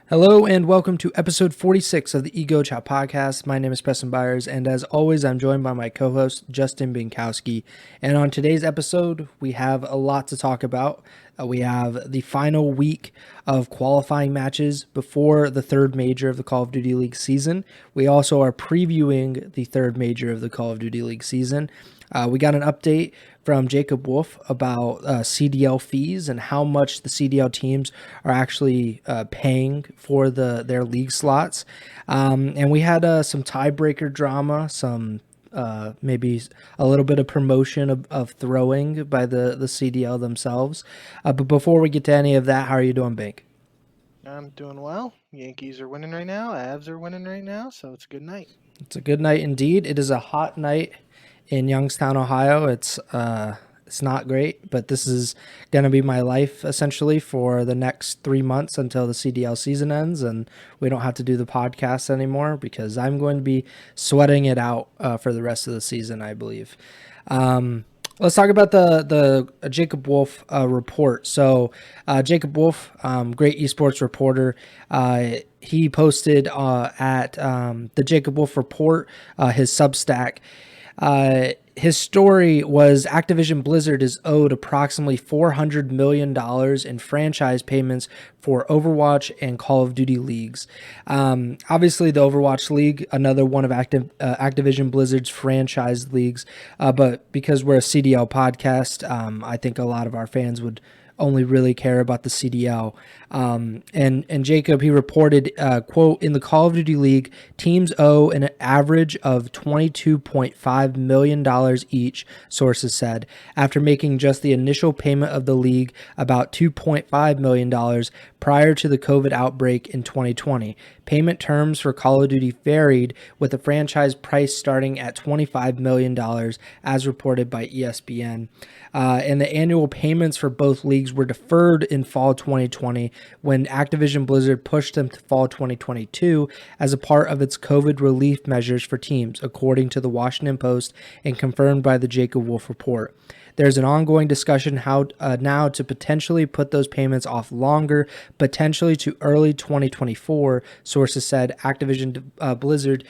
Hello and welcome to episode 46 of the Ego Chall Podcast. My name is Preston Byers, and as always, I'm joined by my co-host, Justin Binkowski. And on today's episode, we have a lot to talk about. We have the final week of qualifying matches before the third major of the Call of Duty League season. We also are previewing the third major of the Call of Duty League season. We got an update from Jacob Wolf about CDL fees and how much the CDL teams are actually paying for their league slots. And we had some tiebreaker drama, some maybe a little bit of promotion of throwing by the CDL themselves. But before we get to any of that, how are you doing, Bink? I'm doing well. Yankees are winning right now. Avs are winning right now, so it's a good night. It's a good night indeed. It is a hot night in Youngstown, Ohio. It's not great, but this is going to be my life essentially for the next 3 months until the CDL season ends, and we don't have to do the podcast anymore because I'm going to be sweating it out for the rest of the season, I believe. Let's talk about the Jacob Wolf report. So Jacob Wolf, great esports reporter, he posted at the Jacob Wolf report, his Substack. His story was Activision Blizzard is owed approximately $400 million in franchise payments for Overwatch and Call of Duty leagues. Obviously, the Overwatch League, another one of Activision Blizzard's franchise leagues, but because we're a CDL podcast, I think a lot of our fans would only really care about the CDL. And Jacob, he reported, quote, in the Call of Duty League, teams owe an average of $22.5 million each, sources said, after making just the initial payment of the league about $2.5 million prior to the COVID outbreak in 2020. Payment terms for Call of Duty varied, with the franchise price starting at $25 million, as reported by ESPN. And the annual payments for both leagues were deferred in fall 2020 when Activision Blizzard pushed them to fall 2022 as a part of its COVID relief measures for teams, according to the Washington Post and confirmed by the Jacob Wolf report. There's an ongoing discussion how now to potentially put those payments off longer, potentially to early 2024, sources said. Activision Blizzard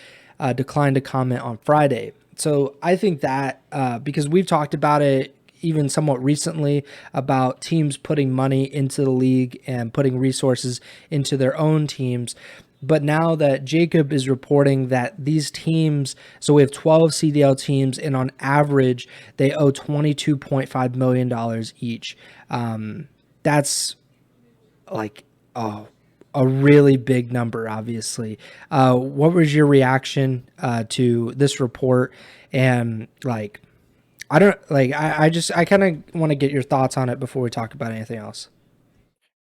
declined to comment on Friday. So I think that because we've talked about it even somewhat recently about teams putting money into the league and putting resources into their own teams. But now that Jacob is reporting that these teams, so we have 12 CDL teams, and on average, they owe $22.5 million each. That's like a really big number, obviously. What was your reaction to this report? And like, I don't like, I kind of want to get your thoughts on it before we talk about anything else.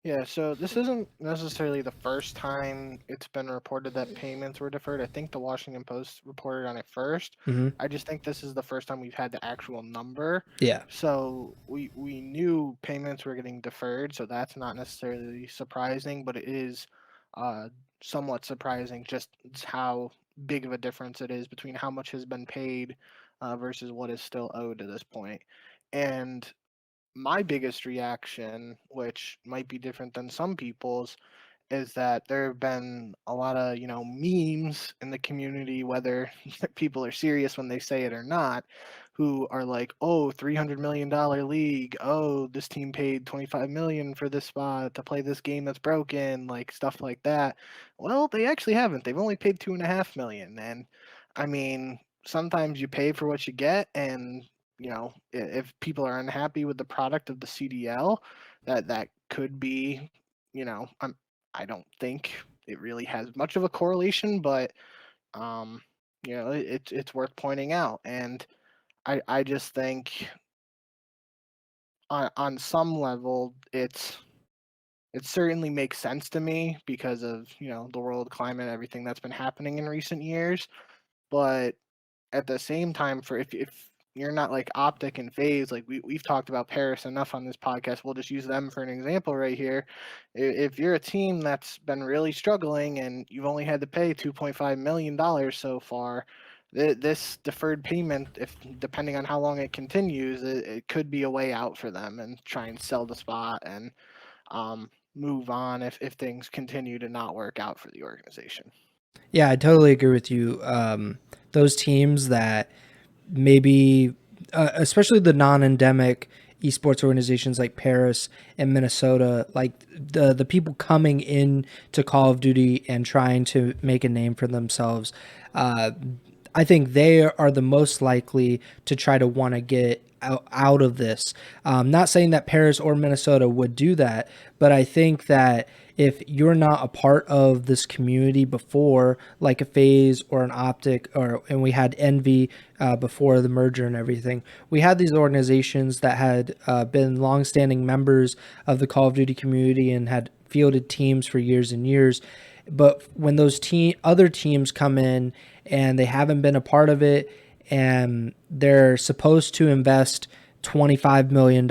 Yeah, so this isn't necessarily the first time it's been reported that payments were deferred. I think the Washington Post reported on it first. Mm-hmm. I just think this is the first time we've had the actual number. Yeah. So we knew payments were getting deferred, so that's not necessarily surprising, but it is uh, somewhat surprising just how big of a difference it is between how much has been paid versus what is still owed to this point. And my biggest reaction, which might be different than some people's, is that there have been a lot of, memes in the community, whether people are serious when they say it or not, who are like, oh, $300 million league. Oh, this team paid 25 million for this spot to play this game that's broken, like stuff like that. Well, they actually haven't. They've only paid 2.5 million. And I mean, sometimes you pay for what you get, and if people are unhappy with the product of the CDL, that could be, I don't think it really has much of a correlation, but um, it's worth pointing out. And I just think on some level it certainly makes sense to me because of the world climate, everything that's been happening in recent years. But at the same time, for if you're not like Optic and Phase, like we've talked about Paris enough on this podcast, we'll just use them for an example right here. If you're a team that's been really struggling and you've only had to pay $2.5 million so far, this deferred payment, if depending on how long it continues, it could be a way out for them and try and sell the spot. And move on if things continue to not work out for the organization. Yeah, I totally agree with you. Those teams that maybe, especially the non-endemic esports organizations like Paris and Minnesota, like the people coming in to Call of Duty and trying to make a name for themselves, uh, I think they are the most likely to try to want to get out of this. Not saying that Paris or Minnesota would do that, but I think that if you're not a part of this community before, like a Phase or an Optic, and we had Envy before the merger and everything, we had these organizations that had been longstanding members of the Call of Duty community and had fielded teams for years and years. But when those other teams come in and they haven't been a part of it, and they're supposed to invest $25 million,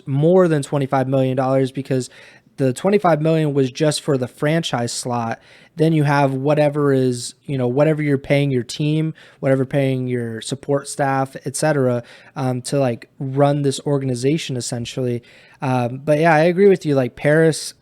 more than $25 million, because the 25 million was just for the franchise slot. Then you have whatever is, whatever you're paying your team, whatever paying your support staff, etc., to like run this organization essentially. But yeah, I agree with you. Like Paris,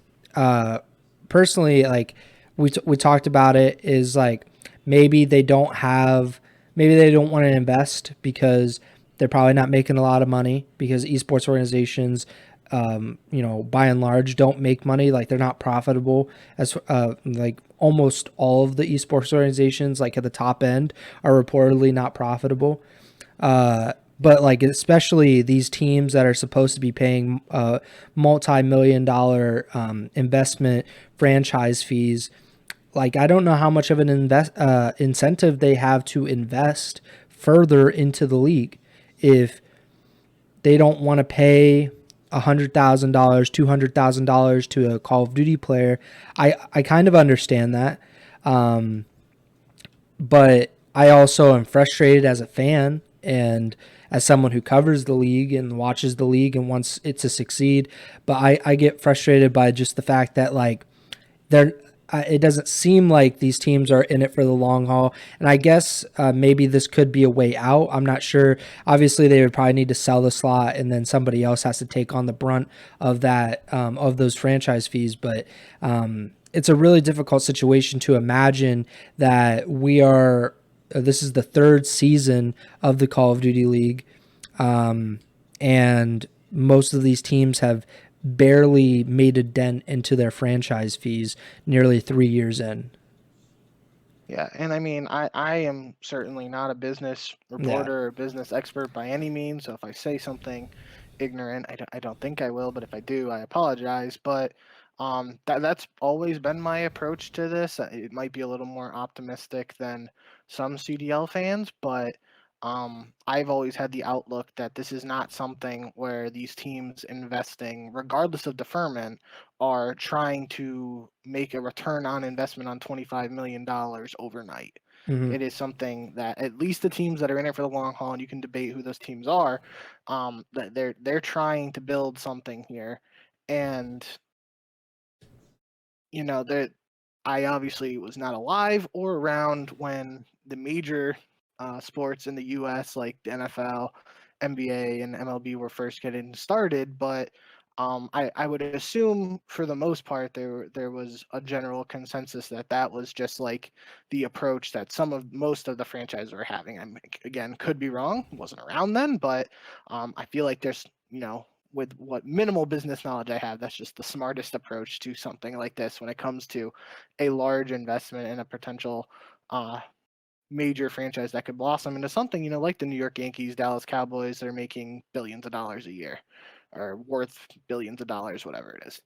personally, like we talked about it, is like maybe they don't have, maybe they don't want to invest because they're probably not making a lot of money, because esports organizations, by and large, don't make money. Like they're not profitable, as like almost all of the esports organizations, like at the top end, are reportedly not profitable. But like especially these teams that are supposed to be paying multi-million dollar investment franchise fees, like I don't know how much of an incentive they have to invest further into the league if they don't want to pay $100,000, $200,000 to a Call of Duty player. I kind of understand that, but I also am frustrated as a fan and as someone who covers the league and watches the league and wants it to succeed. But I get frustrated by just the fact that like they're it doesn't seem like these teams are in it for the long haul. And I guess maybe this could be a way out. I'm not sure. Obviously, they would probably need to sell the slot, and then somebody else has to take on the brunt of that, of those franchise fees. But it's a really difficult situation to imagine that we are. This is the third season of the Call of Duty League, and most of these teams have barely made a dent into their franchise fees nearly 3 years in. Yeah, and I mean, I am certainly not a business Yeah. reporter or business expert by any means. So if I say something ignorant, I don't think I will, but if I do, I apologize. But that's always been my approach to this. It might be a little more optimistic than some CDL fans, but I've always had the outlook that this is not something where these teams investing, regardless of deferment, are trying to make a return on investment on $25 million overnight. Mm-hmm. It is something that at least the teams that are in it for the long haul, and you can debate who those teams are, that they're trying to build something here, and that I obviously was not alive or around when the major sports in the U.S. like the NFL, NBA, and MLB were first getting started. But I would assume for the most part there was a general consensus that that was just like the approach that most of the franchises were having. I again could be wrong, wasn't around then, but I feel like there's with what minimal business knowledge I have, that's just the smartest approach to something like this when it comes to a large investment in a potential uh, major franchise that could blossom into something, like the New York Yankees, Dallas Cowboys. They're making billions of dollars a year or worth billions of dollars, whatever it is.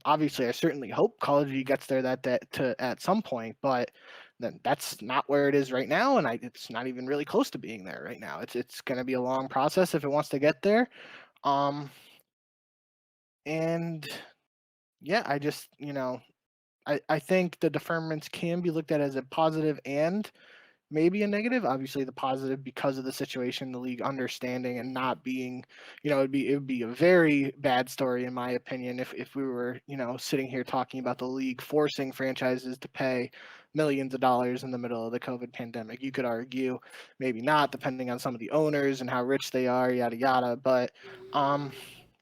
Obviously, I certainly hope Call of Duty gets there that to at some point, but then that's not where it is right now, and it's not even really close to being there right now. It's going to be a long process if it wants to get there. Um, and yeah, I just I think the deferments can be looked at as a positive and maybe a negative. Obviously, the positive because of the situation, the league understanding and not being, it would be a very bad story in my opinion if we were, sitting here talking about the league forcing franchises to pay millions of dollars in the middle of the COVID pandemic. You could argue maybe not, depending on some of the owners and how rich they are, yada yada. But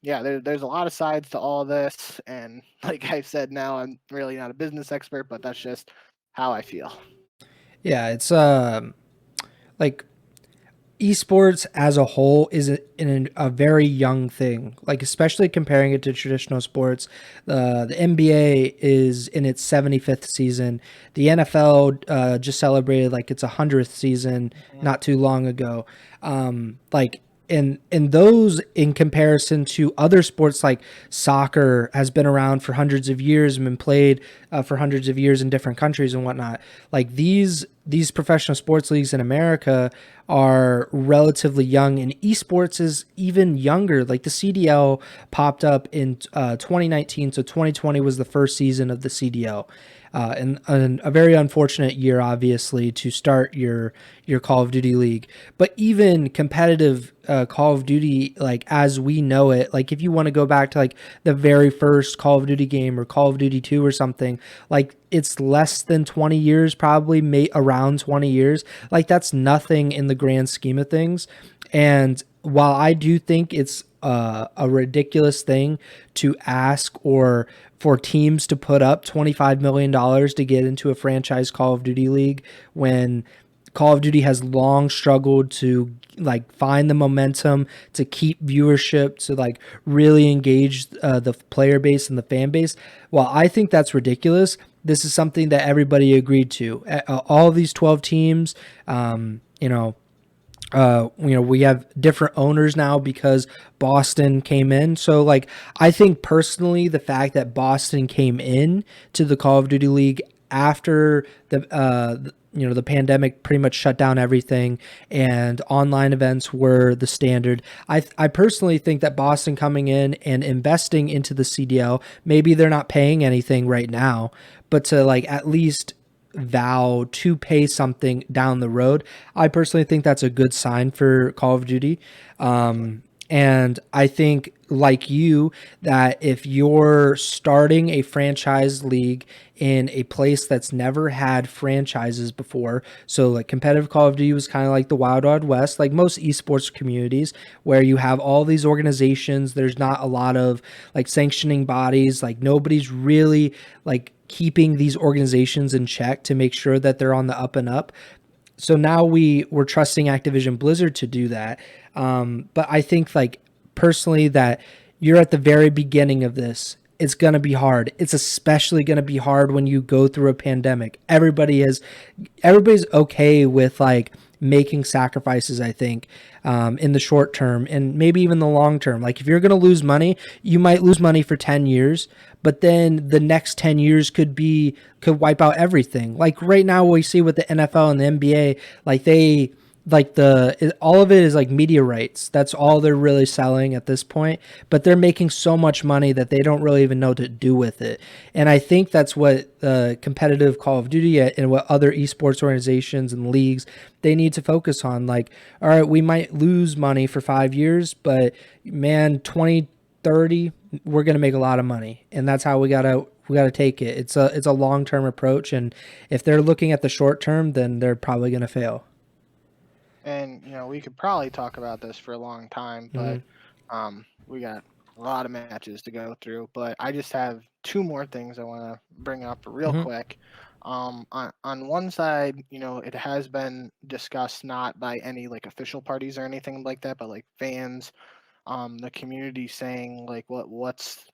yeah, there's a lot of sides to all this, and like I said, now I'm really not a business expert, but that's just how I feel. Yeah, it's like esports as a whole is a very young thing, like especially comparing it to traditional sports. The NBA is in its 75th season. The NFL just celebrated like its 100th season Mhm. not too long ago. Like in those, in comparison to other sports like soccer has been around for hundreds of years and been played for hundreds of years in different countries and whatnot. Like these professional sports leagues in America are relatively young, and esports is even younger. Like the CDL popped up in 2019, so 2020 was the first season of the CDL. And a very unfortunate year, obviously, to start your Call of Duty league. But even competitive Call of Duty, like as we know it, like if you want to go back to like the very first Call of Duty game or Call of Duty 2 or something, like it's less than 20 years, probably around 20 years. Like that's nothing in the grand scheme of things. And while I do think it's a ridiculous thing to ask or for teams to put up $25 million to get into a franchise Call of Duty league when Call of Duty has long struggled to like find the momentum to keep viewership, to like really engage the player base and the fan base. While I think that's ridiculous, this is something that everybody agreed to. All these 12 teams, we have different owners now because Boston came in. So like I think personally the fact that Boston came in to the Call of Duty League after the pandemic pretty much shut down everything and online events were the standard. I personally think that Boston coming in and investing into the CDL, maybe they're not paying anything right now, but to like at least vow to pay something down the road. I personally think that's a good sign for Call of Duty. And I think, like you, that if you're starting a franchise league in a place that's never had franchises before, so like competitive Call of Duty was kind of like the Wild Wild West, like most esports communities, where you have all these organizations, there's not a lot of like sanctioning bodies, like nobody's really like keeping these organizations in check to make sure that they're on the up and up. So now we're trusting Activision Blizzard to do that. But I think like personally that you're at the very beginning of this. It's going to be hard. It's especially going to be hard when you go through a pandemic. Everybody's okay with like making sacrifices, I think, in the short term and maybe even the long term. Like if you're going to lose money, you might lose money for 10 years, but then the next 10 years could wipe out everything. Like right now we see with the NFL and the NBA, like all of it is like media rights. That's all they're really selling at this point, but they're making so much money that they don't really even know what to do with it. And I think that's what competitive Call of Duty and what other esports organizations and leagues, they need to focus on. Like, all right, we might lose money for 5 years, but man, 2030, we're going to make a lot of money. And that's how we got to take it. It's a long-term approach. And if they're looking at the short term, then they're probably going to fail. And we could probably talk about this for a long time, but we got a lot of matches to go through. But I just have two more things I want to bring up real Mm-hmm. quick. On one side, it has been discussed not by any like official parties or anything like that, but like fans, the community saying like what's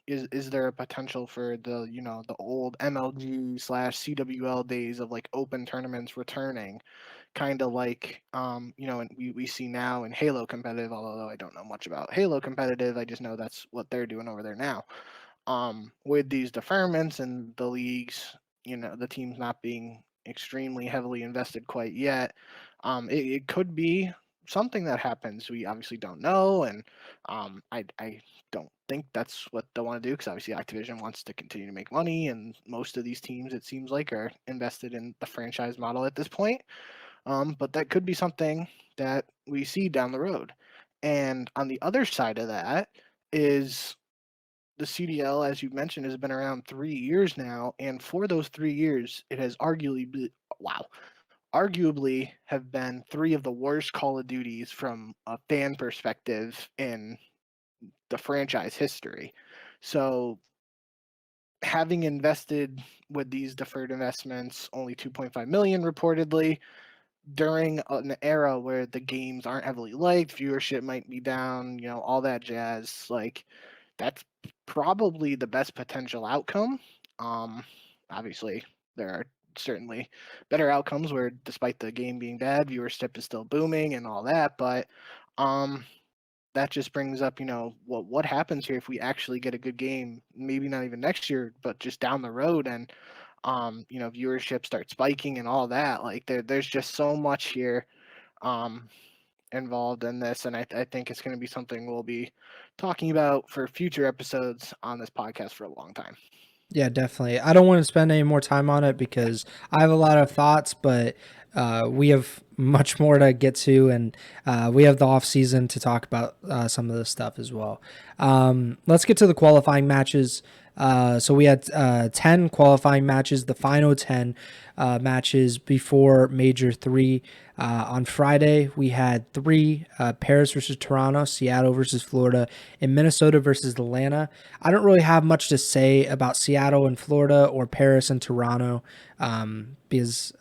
is there a potential for the old MLG slash CWL days of like open tournaments returning, kind of like and we see now in Halo competitive, although I don't know much about Halo competitive, I just know that's what they're doing over there now. With these deferments and the leagues, the teams not being extremely heavily invested quite yet, it could be something that happens. We obviously don't know, and I don't think that's what they want to do, because obviously Activision wants to continue to make money, and most of these teams, it seems like, are invested in the franchise model at this point. But that could be something that we see down the road. And on the other side of that is the CDL, as you mentioned, has been around 3 years now, and for those 3 years, it has arguably have been three of the worst Call of Duties from a fan perspective in the franchise history. So having invested with these deferred investments, only 2.5 million reportedly, during an era where the games aren't heavily liked, viewership might be down, all that jazz, like that's probably the best potential outcome. Obviously, there are certainly better outcomes where, despite the game being bad, viewership is still booming and all that. But that just brings up, what happens here if we actually get a good game? Maybe not even next year, but just down the road, and viewership starts spiking and all that. Like there's just so much here. Involved in this, and I think it's going to be something we'll be talking about for future episodes on this podcast for a long time. Yeah, definitely. I don't want to spend any more time on it because I have a lot of thoughts, but we have much more to get to, and we have the off season to talk about some of this stuff as well. Let's get to the qualifying matches. So we had 10 qualifying matches, the final 10 matches before Major 3. On Friday, we had 3, Paris versus Toronto, Seattle versus Florida, and Minnesota versus Atlanta. I don't really have much to say about Seattle and Florida or Paris and Toronto because,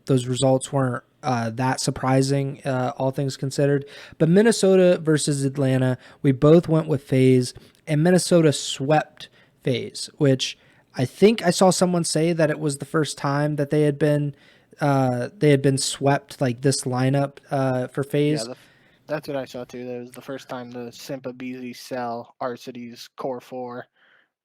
those results weren't that surprising, all things considered. But Minnesota versus Atlanta, we both went with FaZe, and Minnesota swept FaZe, which I think I saw someone say that it was the first time that they had been swept, like this lineup for FaZe. Yeah, that's what I saw too. That was the first time the Simpa, BZ, Cell, Arcity's Core 4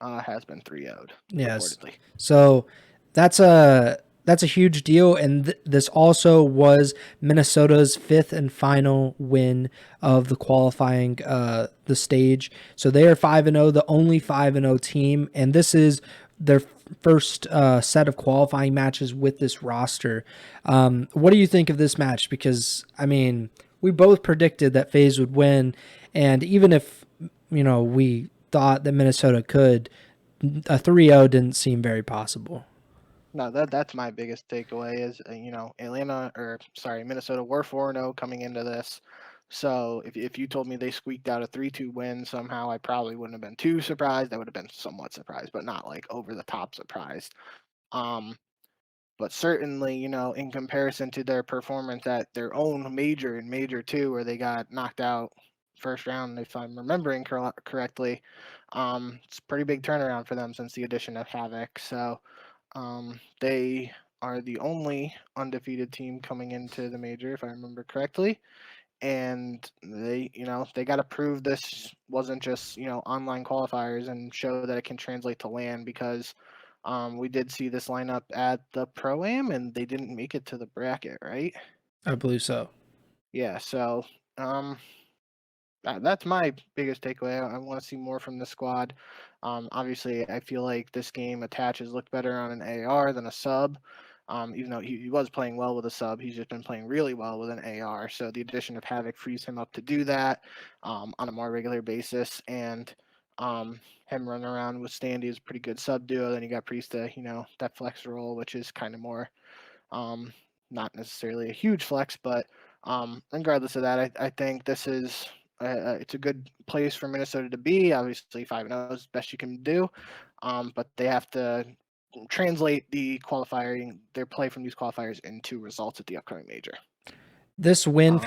has been 3-0'd, Yes. reportedly. So that's a huge deal, and this also was Minnesota's 5th and final win of the qualifying the stage. So they are 5-0, the only 5-0 team, and this is their first set of qualifying matches with this roster. What do you think of this match? Because I mean, we both predicted that FaZe would win, and even if we thought that Minnesota could, a 3-0 didn't seem very possible. No, that's my biggest takeaway is Minnesota were 4-0 coming into this. So if you told me they squeaked out a 3-2 win somehow, I probably wouldn't have been too surprised. I would have been somewhat surprised, but not like over the top surprised. But certainly, in comparison to their performance at their own major in Major 2, where they got knocked out first round, if I'm remembering correctly, it's a pretty big turnaround for them since the addition of Havoc. So they are the only undefeated team coming into the major, if I remember correctly. And they got to prove this wasn't just, online qualifiers and show that it can translate to LAN, because we did see this lineup at the Pro-Am and they didn't make it to the bracket, right? I believe so. Yeah, so that's my biggest takeaway. I want to see more from the squad. Obviously, I feel like this game attaches look better on an AR than a sub. Even though he was playing well with a sub, he's just been playing really well with an AR. So the addition of Havoc frees him up to do that on a more regular basis. And him running around with Standy is a pretty good sub duo. Then you got Priesta, that flex role, which is kind of more not necessarily a huge flex, but regardless of that, I think this is it's a good place for Minnesota to be. Obviously, 5-0 is the best you can do, but they have to translate their play from these qualifiers into results at the upcoming major. This win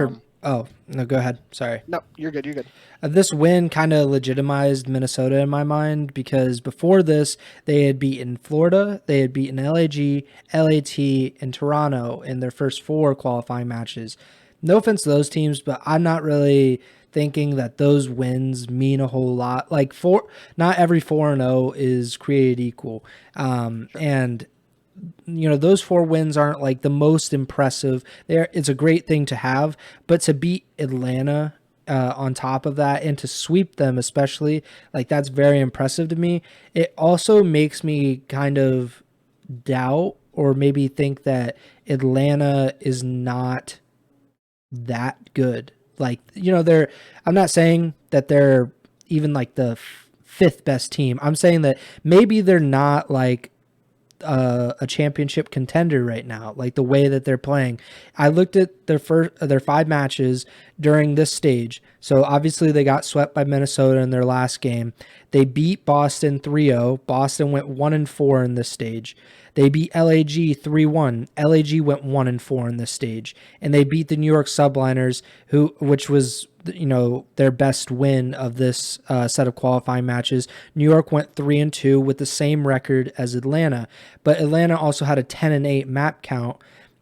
oh no, go ahead. Sorry. No, you're good. You're good. This win kind of legitimized Minnesota in my mind, because before this, they had beaten Florida, they had beaten LAG, LAT, and Toronto in their first 4 qualifying matches. No offense to those teams, but I'm not really thinking that those wins mean a whole lot. Like not every 4-0 is created equal. Sure. And those 4 wins aren't like the most impressive. It's a great thing to have, but to beat Atlanta on top of that and to sweep them, especially, like, that's very impressive to me. It also makes me kind of doubt or maybe think that Atlanta is not that good. Like, I'm not saying that they're even like the 5th best team. I'm saying that maybe they're not like a championship contender right now, like the way that they're playing. I looked at their 5 matches during this stage. So obviously they got swept by Minnesota in their last game. They beat Boston 3-0. Boston went 1-4 in this stage. They beat LAG 3-1. LAG went 1-4 in this stage. And they beat the New York Subliners, which was their best win of this set of qualifying matches. New York went 3-2 with the same record as Atlanta, but Atlanta also had a 10-8 map count,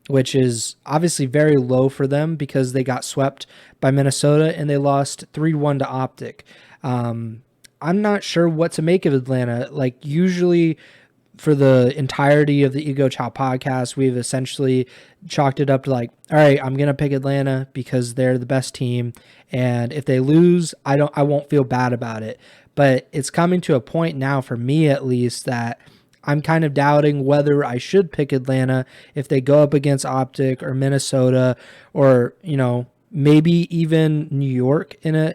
which is obviously very low for them because they got swept by Minnesota and they lost 3-1 to Optic. I'm not sure what to make of Atlanta. Like, usually for the entirety of the Ego Chall podcast, we've essentially chalked it up to like, all right, I'm going to pick Atlanta because they're the best team. And if they lose, I won't feel bad about it. But it's coming to a point now, for me at least, that I'm kind of doubting whether I should pick Atlanta if they go up against Optic or Minnesota, or, maybe even New York in a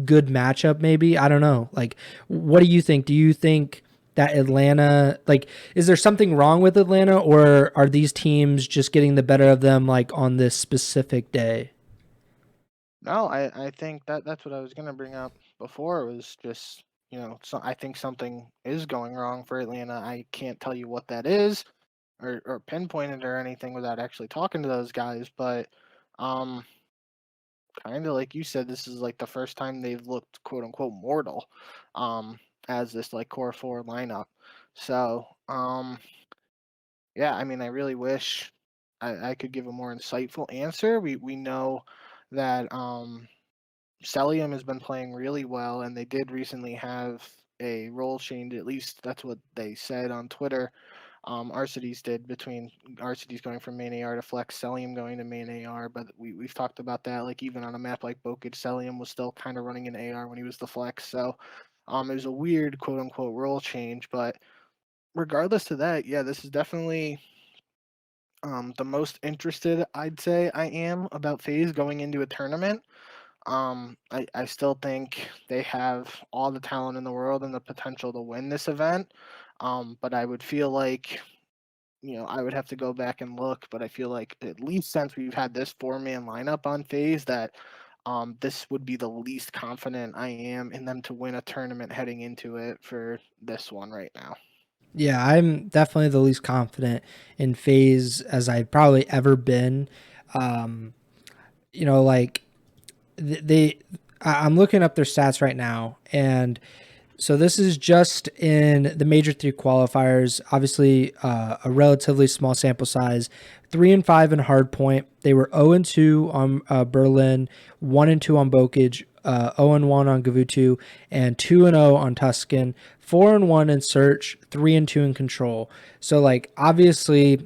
good matchup. Maybe, I don't know. Like, what do you think? Do you think that Atlanta, like, is there something wrong with Atlanta, or are these teams just getting the better of them, like, on this specific day? No, I think that's what I was gonna bring up before. Was just, so I think something is going wrong for Atlanta. I can't tell you what that is, or pinpoint it or anything without actually talking to those guys. But um, kind of like you said, this is like the first time they've looked quote unquote mortal, as this like core four lineup. So yeah, I mean, I really wish I could give a more insightful answer. We know that Celium has been playing really well, and they did recently have a role change. At least that's what they said on Twitter. Arcides did, between Arcides going from main AR to flex, Celium going to main AR. But we've talked about that. Like, even on a map like Bokage, Celium was still kind of running an AR when he was the flex. So it was a weird quote unquote role change. But regardless of that, yeah, this is definitely the most interested I'd say I am about FaZe going into a tournament. I still think they have all the talent in the world and the potential to win this event. But I would feel like, I would have to go back and look, but I feel like at least since we've had this 4-man lineup on FaZe, that this would be the least confident I am in them to win a tournament heading into it for this one right now. Yeah, I'm definitely the least confident in FaZe as I've probably ever been. Um, like I'm looking up their stats right now, and so this is just in the Major 3 qualifiers. Obviously, a relatively small sample size. 3-5 in Hardpoint. They were 0-2 on Berlin, 1-2 on Bokage, 0-1 on Gavutu, and 2-0 on Tuscan. 4-1 in Search, 3-2 in Control. So, like, obviously,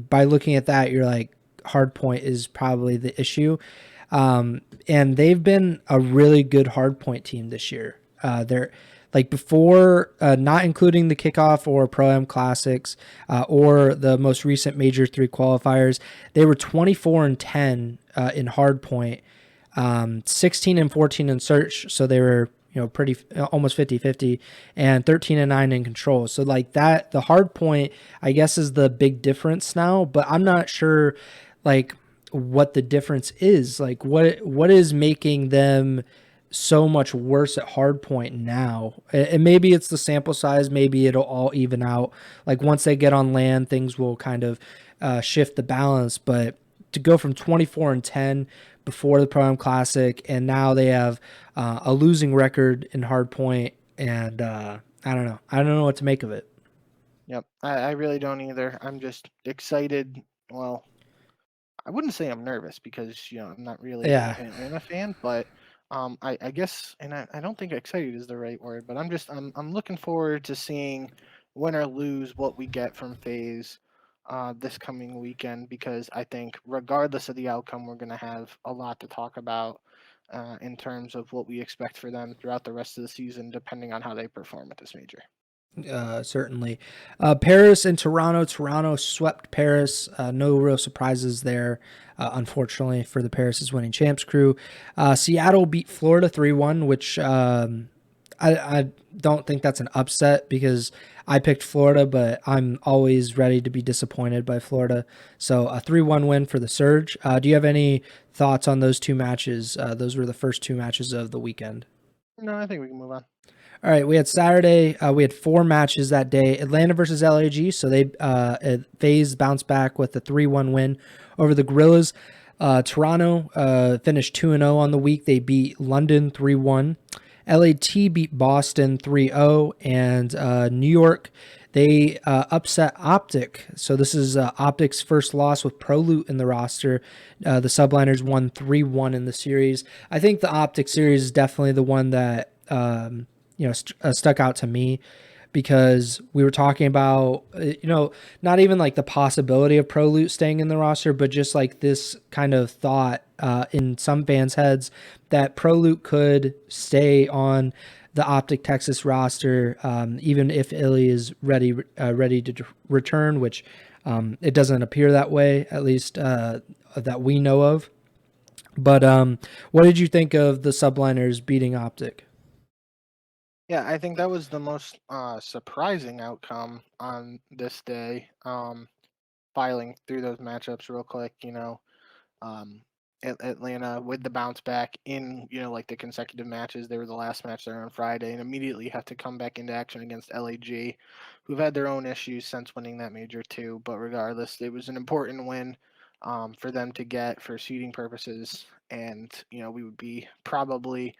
by looking at that, you're like, Hardpoint is probably the issue. And they've been a really good Hardpoint team this year. They're like, before, not including the kickoff or Pro-Am Classics, or the most recent Major 3 qualifiers, they were 24-10 in Hardpoint, 16-14 in Search, so they were pretty almost 50-50, and 13-9 in Control. So like that, the Hardpoint, I guess, is the big difference now, but I'm not sure like what the difference is. Like, what is making them so much worse at Hardpoint now? And maybe it's the sample size, maybe it'll all even out. Like, once they get on land, things will kind of shift the balance. But to go from 24-10 before the Pro-Am Classic, and now they have a losing record in Hardpoint, and I don't know. I don't know what to make of it. Yep, I really don't either. I'm just excited. Well, I wouldn't say I'm nervous because I'm not really Yeah. an Atlanta fan, but I guess, and I don't think excited is the right word, but I'm looking forward to seeing, win or lose, what we get from FaZe this coming weekend, because I think regardless of the outcome, we're going to have a lot to talk about in terms of what we expect for them throughout the rest of the season, depending on how they perform at this major. Certainly. Paris and Toronto. Toronto swept Paris. No real surprises there, unfortunately, for the Paris is winning champs crew. Seattle beat Florida 3-1, which I don't think that's an upset because I picked Florida, but I'm always ready to be disappointed by Florida. So a 3-1 win for the Surge. Do you have any thoughts on those two matches? Those were the first two matches of the weekend. No, I think we can move on. All right, we had Saturday. We had 4 matches that day. Atlanta versus LAG. So they FaZe bounced back with a 3-1 win over the Gorillas. Toronto finished 2-0 on the week. They beat London 3-1. LAT beat Boston 3-0. And New York, they upset Optic. So this is Optic's first loss with Pro Loot in the roster. The Subliners won 3-1 in the series. I think the Optic series is definitely the one that stuck out to me, because we were talking about, not even like the possibility of Pro Loot staying in the roster, but just like this kind of thought in some fans' heads that Pro Loot could stay on the Optic Texas roster, even if Illy is ready to return, which it doesn't appear that way, at least that we know of. But what did you think of the Subliners beating Optic? Yeah, I think that was the most surprising outcome on this day. Filing through those matchups real quick, um, Atlanta with the bounce back in, like the consecutive matches. They were the last match there on Friday and immediately have to come back into action against LAG, who've had their own issues since winning that major too. But regardless, it was an important win for them to get for seeding purposes. And, we would be probably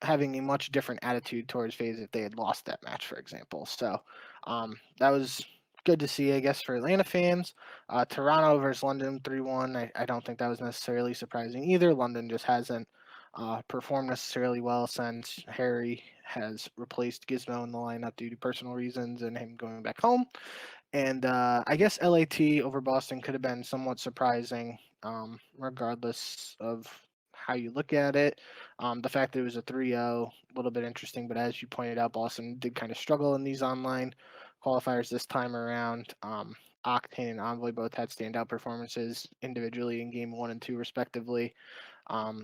having a much different attitude towards FaZe if they had lost that match, for example. So that was good to see, I guess, for Atlanta fans. Toronto versus London 3-1. I don't think that was necessarily surprising either. London just hasn't performed necessarily well since Harry has replaced Gizmo in the lineup due to personal reasons and him going back home. And I guess LAT over Boston could have been somewhat surprising, regardless of how you look at it. The fact that it was a 3-0, a little bit interesting, but as you pointed out, Boston did kind of struggle in these online qualifiers this time around. Octane and Envoy both had standout performances individually in game 1 and 2, respectively.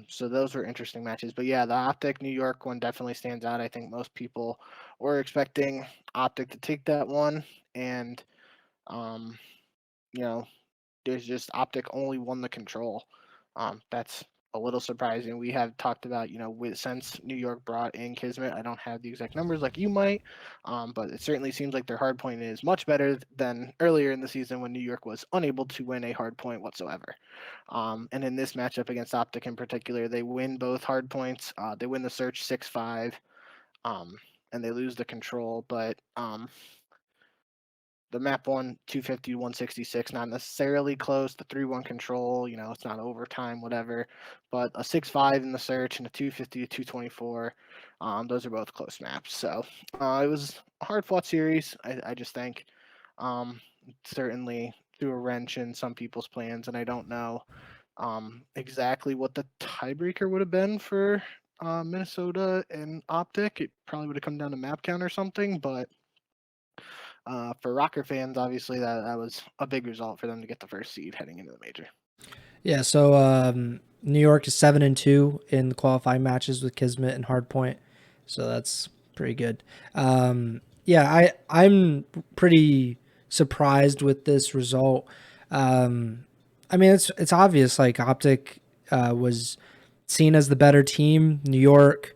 So those were interesting matches. But yeah, the Optic New York one definitely stands out. I think most people were expecting Optic to take that one. And, um, there's just Optic only won the control. That's a little surprising. We have talked about, since New York brought in Kismet, I don't have the exact numbers like you might, but it certainly seems like their hard point is much better than earlier in the season when New York was unable to win a hard point whatsoever. And in this matchup against Optic in particular, they win both hard points. They win the search 6-5, and they lose the control, but the map won 250 to 166, not necessarily close. The 3-1 control, it's not overtime, whatever. But a 6-5 in the search and a 250 to 224, those are both close maps. So it was a hard fought series, I just think. Certainly threw a wrench in some people's plans, and I don't know exactly what the tiebreaker would have been for Minnesota and Optic. It probably would have come down to map count or something, but for Rocker fans, obviously that was a big result for them to get the first seed heading into the major. Yeah, so New York is 7-2 in the qualifying matches with Kismet and Hardpoint, so that's pretty good. I'm pretty surprised with this result. I mean, it's obvious. Like Optic was seen as the better team. New York,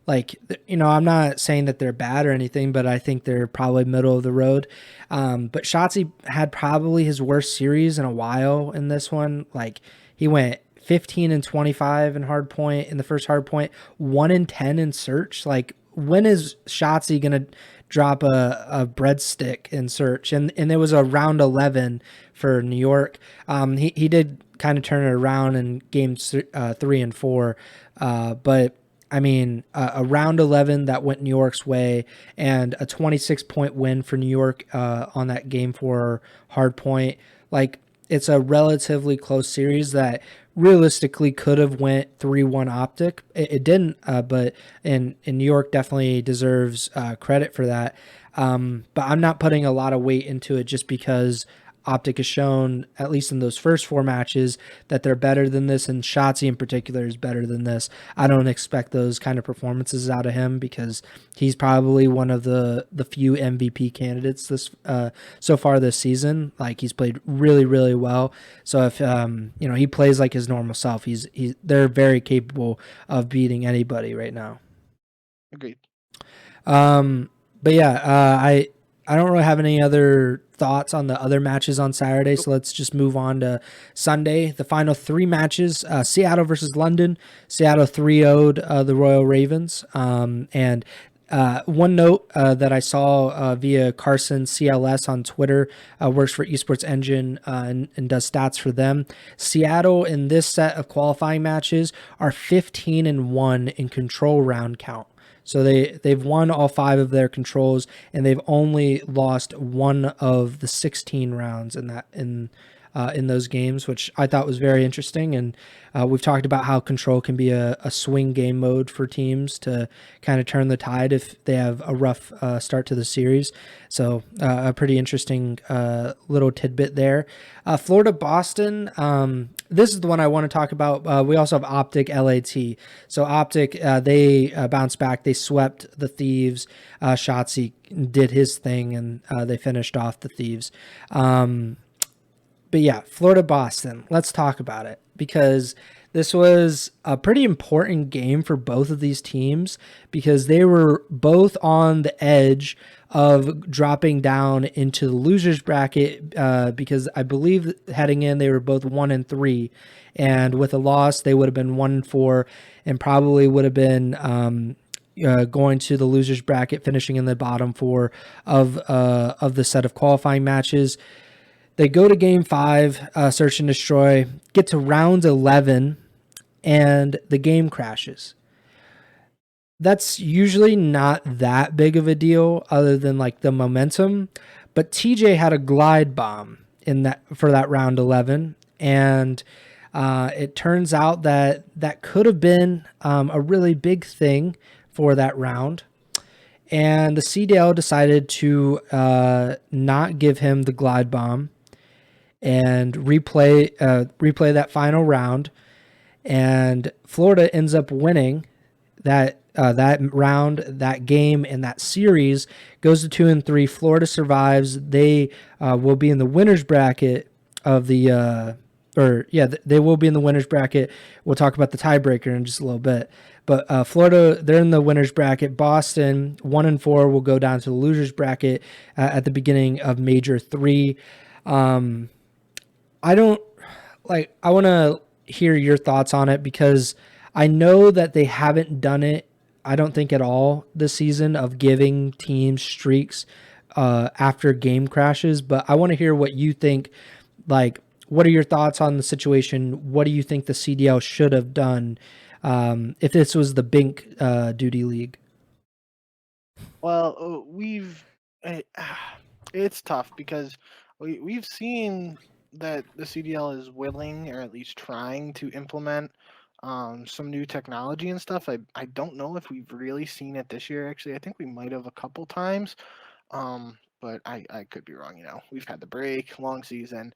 like, I'm not saying that they're bad or anything, but I think they're probably middle of the road. But Shotzi had probably his worst series in a while in this one. Like, he went 15-25 in hard point in the first hard point, 1-10 in search. Like, when is Shotzi gonna drop a breadstick in search? And there was a round 11 for New York. He did kind of turn it around in games 3 and 4, but I mean, a round 11 that went New York's way and a 26-point win for New York on that game 4 hard point. Like, it's a relatively close series that realistically could have went 3-1 Optic. It didn't, but in New York definitely deserves credit for that. But I'm not putting a lot of weight into it just because Optic has shown, at least in those first 4 matches, that they're better than this, and Shotzi in particular is better than this. I don't expect those kind of performances out of him because he's probably one of the few MVP candidates this so far this season. Like, he's played really, really well. So if he plays like his normal self, they're very capable of beating anybody right now. Agreed. But yeah, I don't really have any other thoughts on the other matches on Saturday, so let's just move on to Sunday. The final 3 matches: Seattle versus London. Seattle 3-0'd the Royal Ravens. And one note that I saw via Carson CLS on Twitter, works for Esports Engine and does stats for them. Seattle in this set of qualifying matches are 15-1 in control round count. So they've won all 5 of their controls, and they've only lost 1 of the 16 rounds in those games, which I thought was very interesting. And we've talked about how control can be a swing game mode for teams to kind of turn the tide if they have a rough start to the series. So a pretty interesting little tidbit there. Florida Boston. This is the one I want to talk about. We also have Optic LAT. So Optic, they bounced back. They swept the Thieves. Shotzi did his thing, and they finished off the Thieves. But yeah, Florida Boston. Let's talk about it, because this was a pretty important game for both of these teams, because they were both on the edge of dropping down into the losers bracket, because I believe heading in they were both 1-3, and with a loss they would have been 1-4 and probably would have been going to the losers bracket, finishing in the bottom 4 of the set of qualifying matches. They go to game 5, search and destroy, get to round 11, and the game crashes. That's usually not that big of a deal other than like the momentum, but TJ had a glide bomb for that round 11, and it turns out that could have been a really big thing for that round. And the CDL decided to not give him the glide bomb and replay that final round, and Florida ends up winning that round, that game, and that series goes to 2-3. Florida survives. They will be in the winners bracket of the they will be in the winners bracket. We'll talk about the tiebreaker in just a little bit. But Florida, they're in the winners bracket. Boston, 1-4, will go down to the losers bracket at the beginning of Major 3. I want to hear your thoughts on it, because I know that they haven't done it, I don't think at all this season, of giving teams streaks after game crashes. But I want to hear what you think. Like, what are your thoughts on the situation? What do you think the CDL should have done if this was the Bink duty league? Well, it's tough because we've seen that the CDL is willing, or at least trying, to implement some new technology and stuff. I don't know if we've really seen it this year. Actually, I think we might have a couple times, but I could be wrong. We've had the break, long season,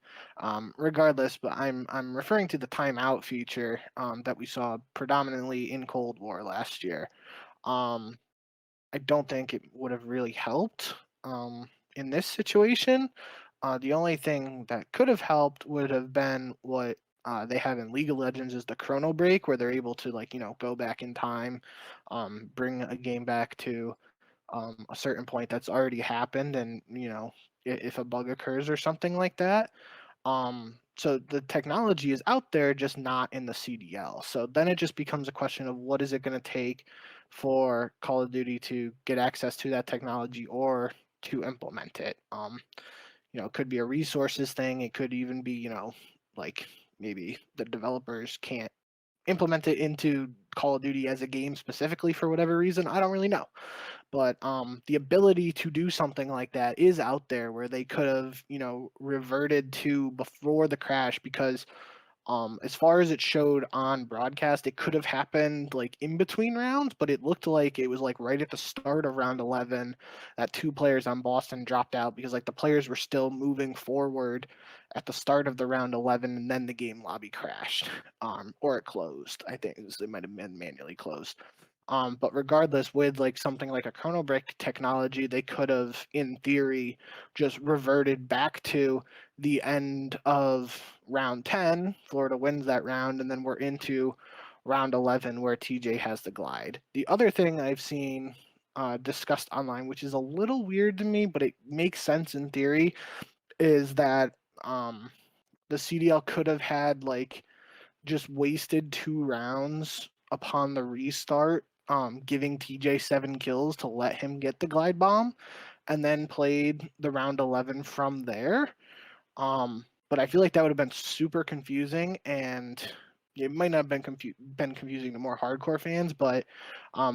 regardless. But I'm referring to the timeout feature that we saw predominantly in Cold War last year. I don't think it would have really helped in this situation. The only thing that could have helped would have been what they have in League of Legends, is the Chrono Break, where they're able to go back in time, bring a game back to a certain point that's already happened, and if a bug occurs or something like that. So the technology is out there, just not in the CDL. So then it just becomes a question of what is it going to take for Call of Duty to get access to that technology or to implement it. It could be a resources thing. It could even be, like maybe the developers can't implement it into Call of Duty as a game specifically for whatever reason. I don't really know. But the ability to do something like that is out there, where they could have, reverted to before the crash, because As far as it showed on broadcast, it could have happened like in between rounds, but it looked like it was like right at the start of round 11 that 2 players on Boston dropped out because like the players were still moving forward at the start of the round 11, and then the game lobby crashed, or it closed. I think it might have been manually closed. But regardless, with like something like a Chrono Break technology, they could have, in theory, just reverted back to the end of round 10. Florida wins that round, and then we're into round 11 where TJ has the glide. The other thing I've seen discussed online, which is a little weird to me, but it makes sense in theory, is that the CDL could have had like just wasted 2 rounds upon the restart, giving TJ 7 kills to let him get the glide bomb, and then played the round 11 from there. But I feel like that would have been super confusing, and it might not have been confusing to more hardcore fans, but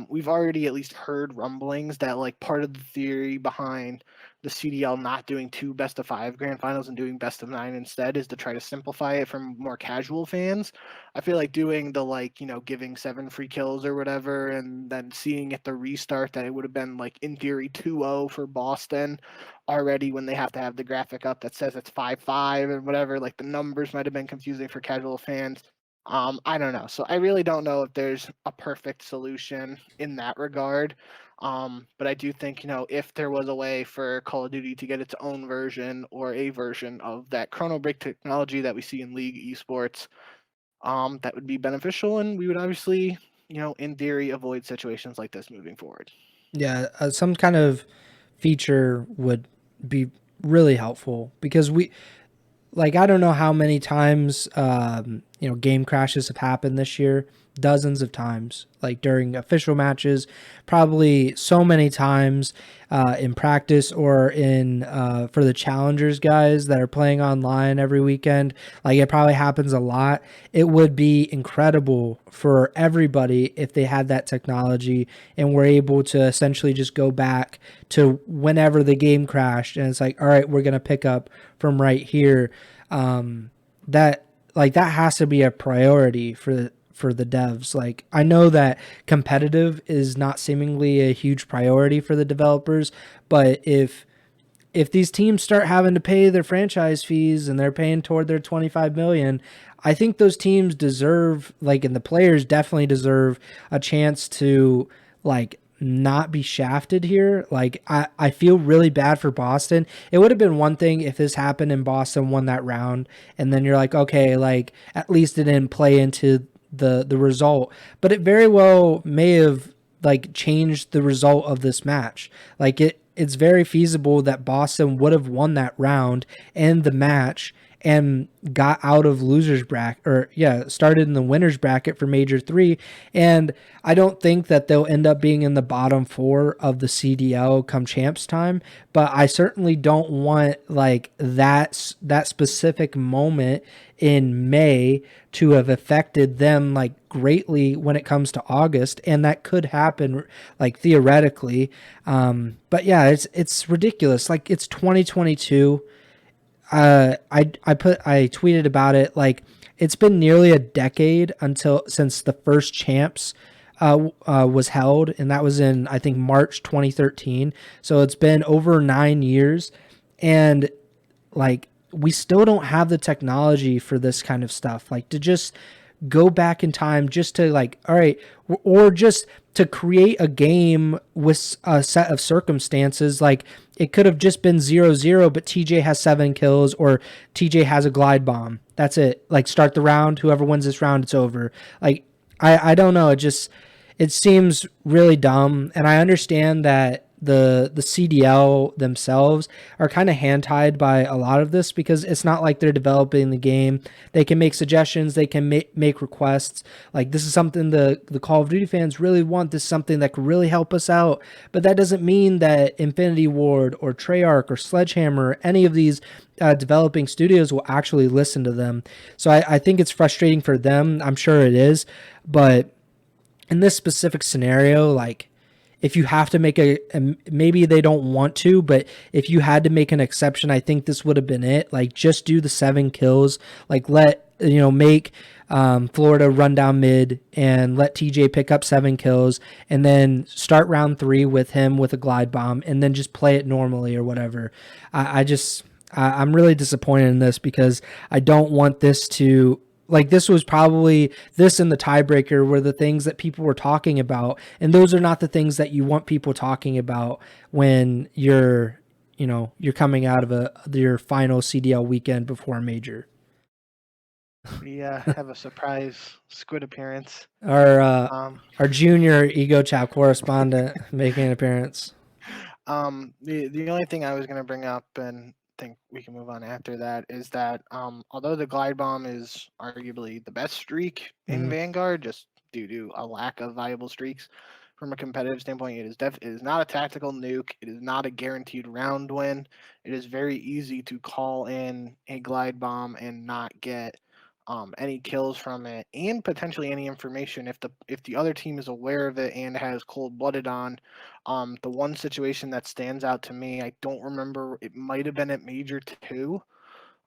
we've already at least heard rumblings that like part of the theory behind the CDL not doing 2 best-of-5 grand finals and doing best-of-9 instead is to try to simplify it for more casual fans. I feel like doing the like, giving 7 free kills or whatever, and then seeing at the restart that it would have been like in theory 2-0 for Boston already when they have to have the graphic up that says it's 5-5 and whatever. Like the numbers might have been confusing for casual fans. I don't know. So I really don't know if there's a perfect solution in that regard. But I do think, if there was a way for Call of Duty to get its own version or a version of that Chrono Break technology that we see in League esports, that would be beneficial, and we would obviously, in theory, avoid situations like this moving forward. Yeah, some kind of feature would be really helpful because I don't know how many times game crashes have happened this year. Dozens of times, like during official matches, probably so many times in practice or in for the challengers guys that are playing online every weekend. Like it probably happens a lot. It would be incredible for everybody if they had that technology and were able to essentially just go back to whenever the game crashed and it's like, all right, we're gonna pick up from right here. That has to be a priority for the devs. Like I know that competitive is not seemingly a huge priority for the developers, but if these teams start having to pay their franchise fees and they're paying toward their 25 million, I think those teams deserve, and the players definitely deserve a chance to not be shafted here. I feel really bad for Boston. It would have been one thing if this happened and Boston won that round and then you're like, okay, at least it didn't play into the result, but it very well may have changed the result of this match. It's very feasible that Boston would have won that round and the match and got out of losers bracket, or started in the winners bracket for Major 3. And I don't think that they'll end up being in the bottom 4 of the CDL come champs time, but I certainly don't want that specific moment in May to have affected them greatly when it comes to August, and that could happen theoretically. But yeah, it's ridiculous. It's 2022. I tweeted about it. It's been nearly a decade since the first champs was held, and that was in I think March 2013. So it's been over 9 years, and we still don't have the technology for this kind of stuff. To just go back in time, just to all right, or just to create a game with a set of circumstances. It could have just been 0-0, but TJ has 7 kills or TJ has a glide bomb. That's it. Start the round. Whoever wins this round, it's over. I don't know. It seems really dumb. And I understand that the CDL themselves are kind of hand-tied by a lot of this because it's not like they're developing the game. They can make suggestions. They can make requests. This is something the Call of Duty fans really want. This is something that could really help us out. But that doesn't mean that Infinity Ward or Treyarch or Sledgehammer, or any of these developing studios will actually listen to them. So I think it's frustrating for them. I'm sure it is. But in this specific scenario, if you have to make maybe they don't want to, but if you had to make an exception, I think this would have been it. Just do the 7 kills. Let make Florida run down mid and let TJ pick up 7 kills and then start round 3 with him with a glide bomb and then just play it normally or whatever. I'm really disappointed in this because I don't want this to, like, this was probably, this and the tiebreaker were the things that people were talking about, and those are not the things that you want people talking about when you're coming out of your final CDL weekend before a major. We have a surprise squid appearance. Our junior Ego Chall correspondent making an appearance. The only thing I was going to bring up, and think we can move on after that, is that although the glide bomb is arguably the best streak in Vanguard, just due to a lack of viable streaks from a competitive standpoint, it is not a tactical nuke. It is not a guaranteed round win. It is very easy to call in a glide bomb and not get any kills from it, and potentially any information if the other team is aware of it and has cold-blooded on. The one situation that stands out to me, I don't remember, it might have been at Major 2,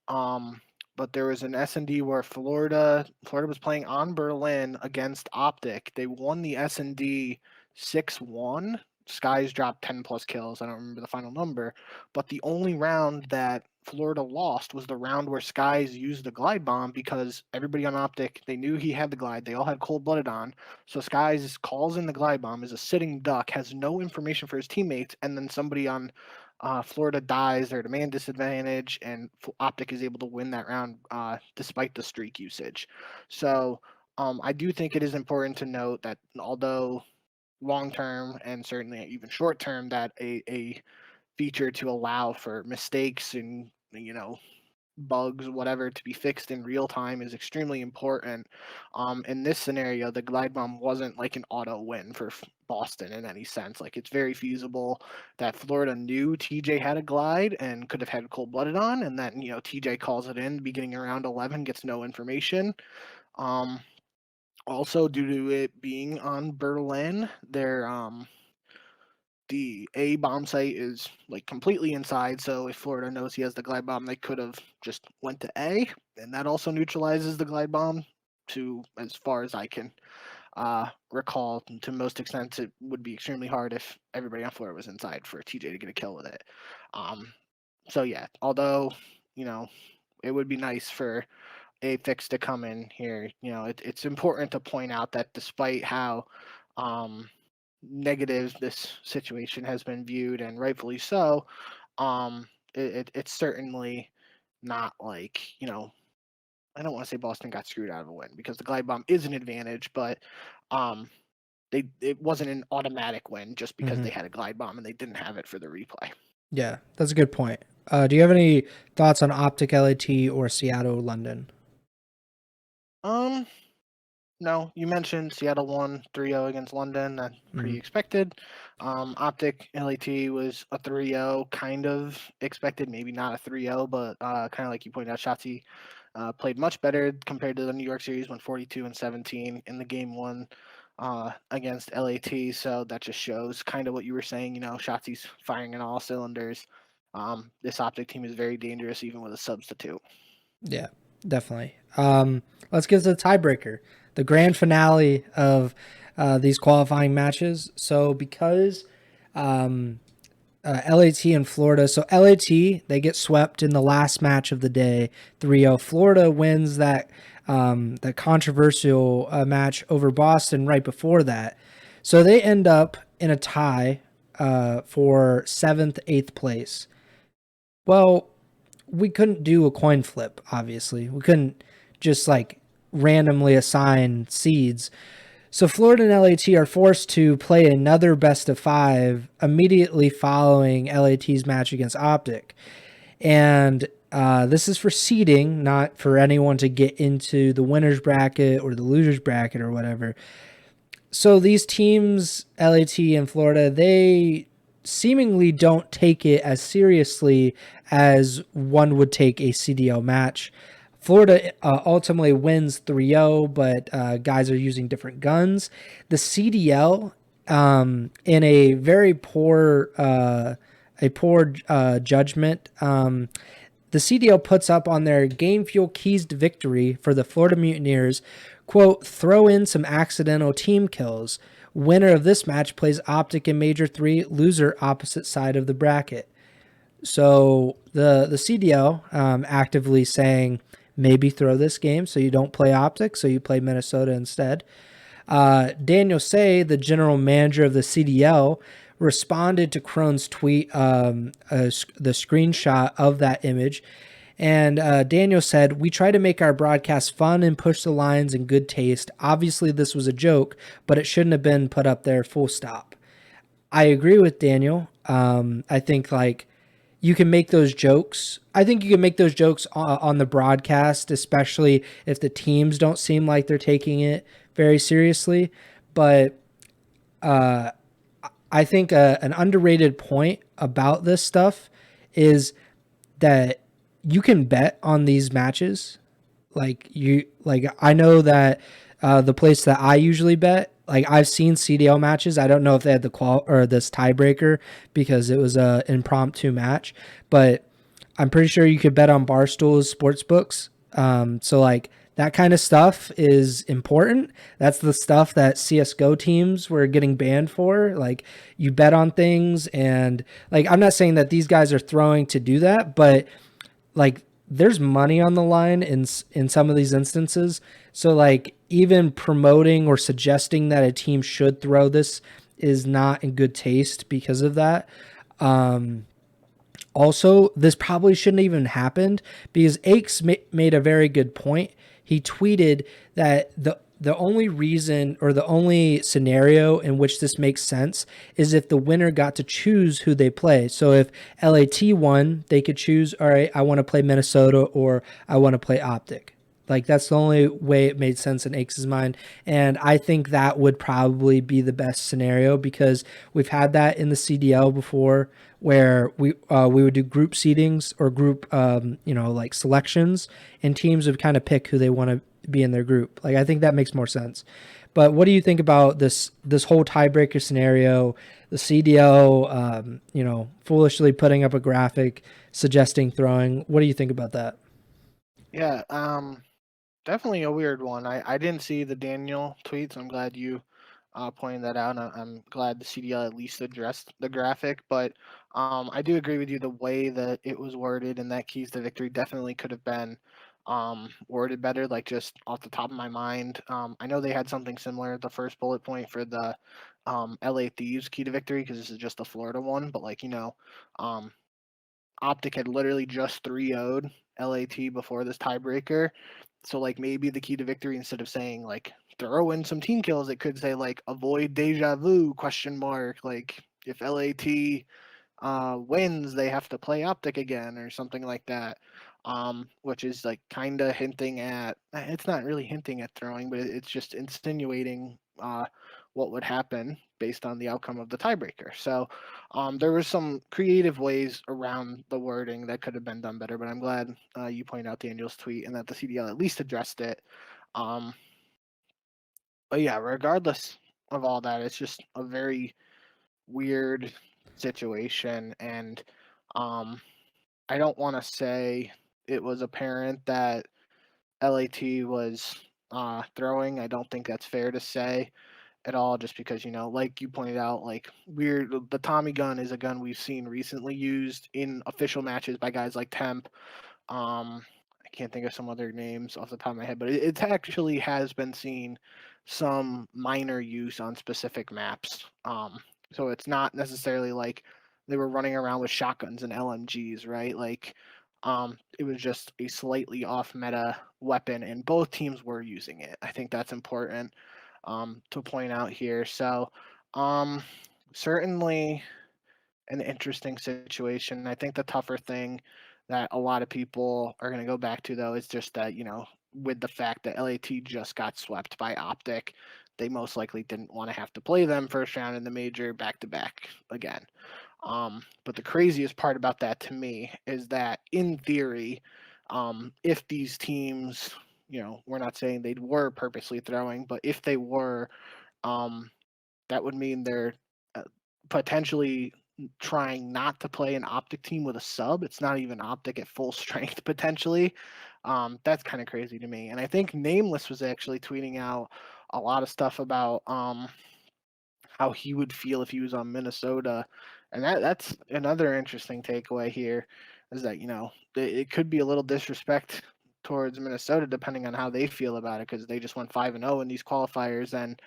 but there was an S&D where Florida was playing on Berlin against Optic. They won the S&D 6-1. Skies dropped 10 plus kills. I don't remember the final number, but the only round that Florida lost was the round where Skies used the glide bomb because everybody on Optic, they knew he had the glide. They all had cold-blooded on. So Skies calls in the glide bomb, is a sitting duck, has no information for his teammates, and then somebody on Florida dies, they're at a man disadvantage, and Optic is able to win that round despite the streak usage. So I do think it is important to note that although long-term and certainly even short-term, that a feature to allow for mistakes and bugs, whatever, to be fixed in real time is extremely important. In this scenario, the glide bomb wasn't like an auto win for Boston in any sense. Like, it's very feasible that Florida knew TJ had a glide and could have had cold-blooded on, and then TJ calls it in beginning around 11, gets no information. Also, due to it being on Berlin, the A bomb site is like completely inside, so if Florida knows he has the glide bomb, they could have just went to A, and that also neutralizes the glide bomb to, as far as I can recall. To most extent, it would be extremely hard if everybody on Florida was inside for TJ to get a kill with it. So yeah, although it would be nice for a fix to come in here, it's important to point out that despite how negative this situation has been viewed, and rightfully so, it's certainly not like, I don't want to say Boston got screwed out of a win, because the glide bomb is an advantage, but it wasn't an automatic win just because they had a glide bomb and they didn't have it for the replay. Yeah, that's a good point. Do you have any thoughts on Optic LAT or Seattle London? No, you mentioned Seattle won 3-0 against London. That's pretty expected. Optic LAT was a 3-0, kind of expected, maybe not a 3-0, but kind of like you pointed out, Shotzi played much better compared to the New York series, went 42-17 in the game one against LAT. So that just shows kind of what you were saying. Shotzi's firing in all cylinders. This Optic team is very dangerous, even with a substitute. Yeah, definitely. Let's get to the tiebreaker, the grand finale of these qualifying matches. So because LAT and Florida, so LAT, they get swept in the last match of the day, 3-0. Florida wins that controversial match over Boston right before that. So they end up in a tie for 7th, 8th place. Well, we couldn't do a coin flip, obviously. We couldn't just randomly assign seeds. So Florida and LAT are forced to play another best of 5 immediately following LAT's match against Optic. And this is for seeding, not for anyone to get into the winner's bracket or the loser's bracket or whatever. So these teams, LAT and Florida, they seemingly don't take it as seriously as one would take a CDL match. Florida ultimately wins 3-0, but guys are using different guns. The CDL, in a very poor judgment, the CDL puts up on their Game Fuel Keys to Victory for the Florida Mutineers, quote, throw in some accidental team kills. Winner of this match plays Optic in Major 3, loser opposite side of the bracket. So the CDL actively saying maybe throw this game so you don't play Optic, so you play Minnesota instead. Daniel Say, the general manager of the CDL, responded to Krohn's tweet, the screenshot of that image. And Daniel said, we try to make our broadcast fun and push the lines in good taste. Obviously, this was a joke, but it shouldn't have been put up there full stop. I agree with Daniel. I think like you can make those jokes. I think you can make those jokes on the broadcast, especially if the teams don't seem like they're taking it very seriously. But I think an underrated point about this stuff is that you can bet on these matches. Like I know that the place that I usually bet, like I've seen CDL matches. I don't know if they had the or this tiebreaker because it was a impromptu match, but I'm pretty sure you could bet on Barstool's sports books. So like that kind of stuff is important. That's the stuff that CS:GO teams were getting banned for. Like you bet on things, and like I'm not saying that these guys are throwing to do that, but like there's money on the line in some of these instances. So like even promoting or suggesting that a team should throw this is not in good taste because of that. Also, this probably shouldn't even happened because Aches made a very good point. He tweeted that the only reason or the only scenario in which this makes sense is if the winner got to choose who they play. So if LAT won, they could choose, all right, I want to play Minnesota or I want to play Optic. Like that's the only way it made sense in Aches' mind. And I think that would probably be the best scenario because we've had that in the CDL before where we would do group seedings or group like selections, and teams would kind of pick who they want to be in their group. Like I think that makes more sense. But what do you think about this whole tiebreaker scenario? The CDL, foolishly putting up a graphic suggesting throwing. What do you think about that? Yeah, definitely a weird one. I didn't see the Daniel tweet, so I'm glad you pointed that out. I'm glad the CDL at least addressed the graphic, but I do agree with you. The way that it was worded and that keys to victory definitely could have been worded better. Like just off the top of my mind, I know they had something similar. The first bullet point for the LA Thieves key to victory because this is just the Florida one, but um, Optic had literally just 3-0'd LAT before this tiebreaker. So like maybe the key to victory, instead of saying like throw in some team kills, it could say like avoid deja vu question mark. Like if LAT wins, they have to play Optic again or something like that. Which is like kind of hinting at, it's not really hinting at throwing, but it's just insinuating what would happen based on the outcome of the tiebreaker. So there was some creative ways around the wording that could have been done better, but I'm glad you pointed out Daniel's tweet and that the CDL at least addressed it. Um, but yeah, regardless of all that, it's just a very weird situation, and um, I don't want to say it was apparent that LAT was throwing. I don't think that's fair to say at all, just because like you pointed out, like weird. The Tommy gun is a gun we've seen recently used in official matches by guys like Temp. I can't think of some other names off the top of my head, but it actually has been seen some minor use on specific maps. So it's not necessarily like they were running around with shotguns and LMGs, right? Like, it was just a slightly off meta weapon, and both teams were using it. I think that's important to point out here. So, um, certainly an interesting situation. I think the tougher thing that a lot of people are going to go back to, though, is just that, with the fact that LAT just got swept by Optic, they most likely didn't want to have to play them first round in the major back to back again. But the craziest part about that to me is that, in theory, if these teams, we're not saying they were purposely throwing, but if they were, that would mean they're uh, potentially trying not to play an Optic team with a sub. It's not even Optic at full strength potentially. That's kind of crazy to me. And I think Nameless was actually tweeting out a lot of stuff about how he would feel if he was on Minnesota. And that's another interesting takeaway here, is that, it could be a little disrespect towards Minnesota depending on how they feel about it, because they just went 5-0 in these qualifiers, and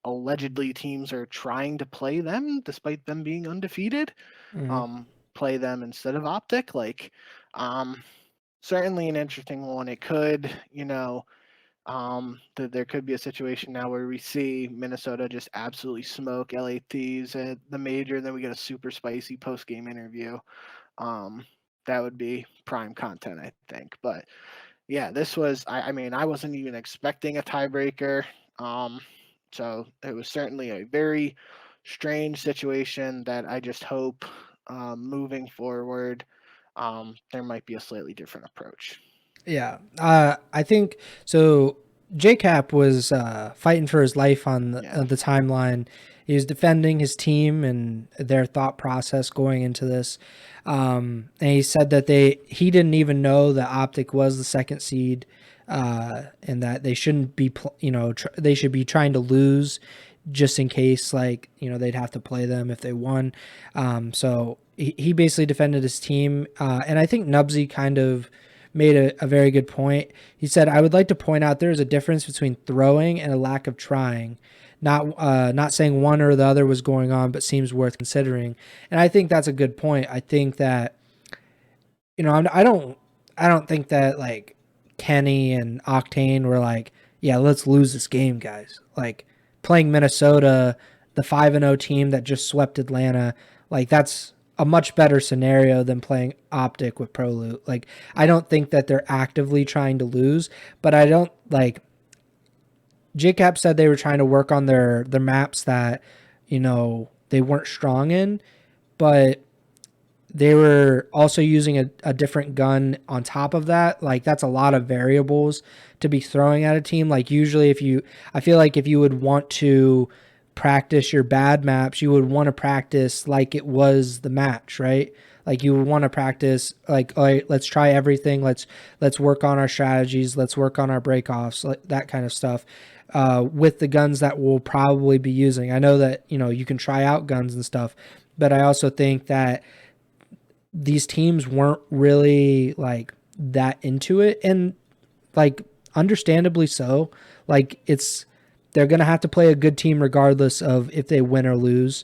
allegedly teams are trying to play them despite them being undefeated. Play them instead of Optic. Certainly an interesting one. It could, there could be a situation now where we see Minnesota just absolutely smoke LA Thieves at the major, and then we get a super spicy post game interview. That would be prime content, I think. But yeah, this was. I mean, I wasn't even expecting a tiebreaker. So it was certainly a very strange situation that I just hope, moving forward, there might be a slightly different approach. Yeah. I think so. JCAP was fighting for his life on the timeline. He was defending his team and their thought process going into this. And he said that he didn't even know that Optic was the second seed, and that they shouldn't be, they should be trying to lose just in case, they'd have to play them if they won. So he basically defended his team. And I think Nubsy kind of made a very good point. He said, "I would like to point out there is a difference between throwing and a lack of trying. Not saying one or the other was going on, but seems worth considering." And I think that's a good point. I think that, I don't think that like Kenny and Octane were like, yeah, let's lose this game, guys. Like playing Minnesota, the 5-0 team that just swept Atlanta, like that's a much better scenario than playing Optic with ProLoot. Like, I don't think that they're actively trying to lose, but I don't like. JCAP said they were trying to work on their maps that, they weren't strong in, but they were also using a different gun on top of that. Like, that's a lot of variables to be throwing at a team. Like, usually I feel like if you would want to practice your bad maps, you would want to practice like it was the match, right? Like you would want to practice like, all right, let's try everything. Let's work on our strategies. Let's work on our breakoffs, like that kind of stuff, with the guns that we'll probably be using. I know that, you can try out guns and stuff, but I also think that these teams weren't really like that into it, and like understandably so. Like they're going to have to play a good team regardless of if they win or lose.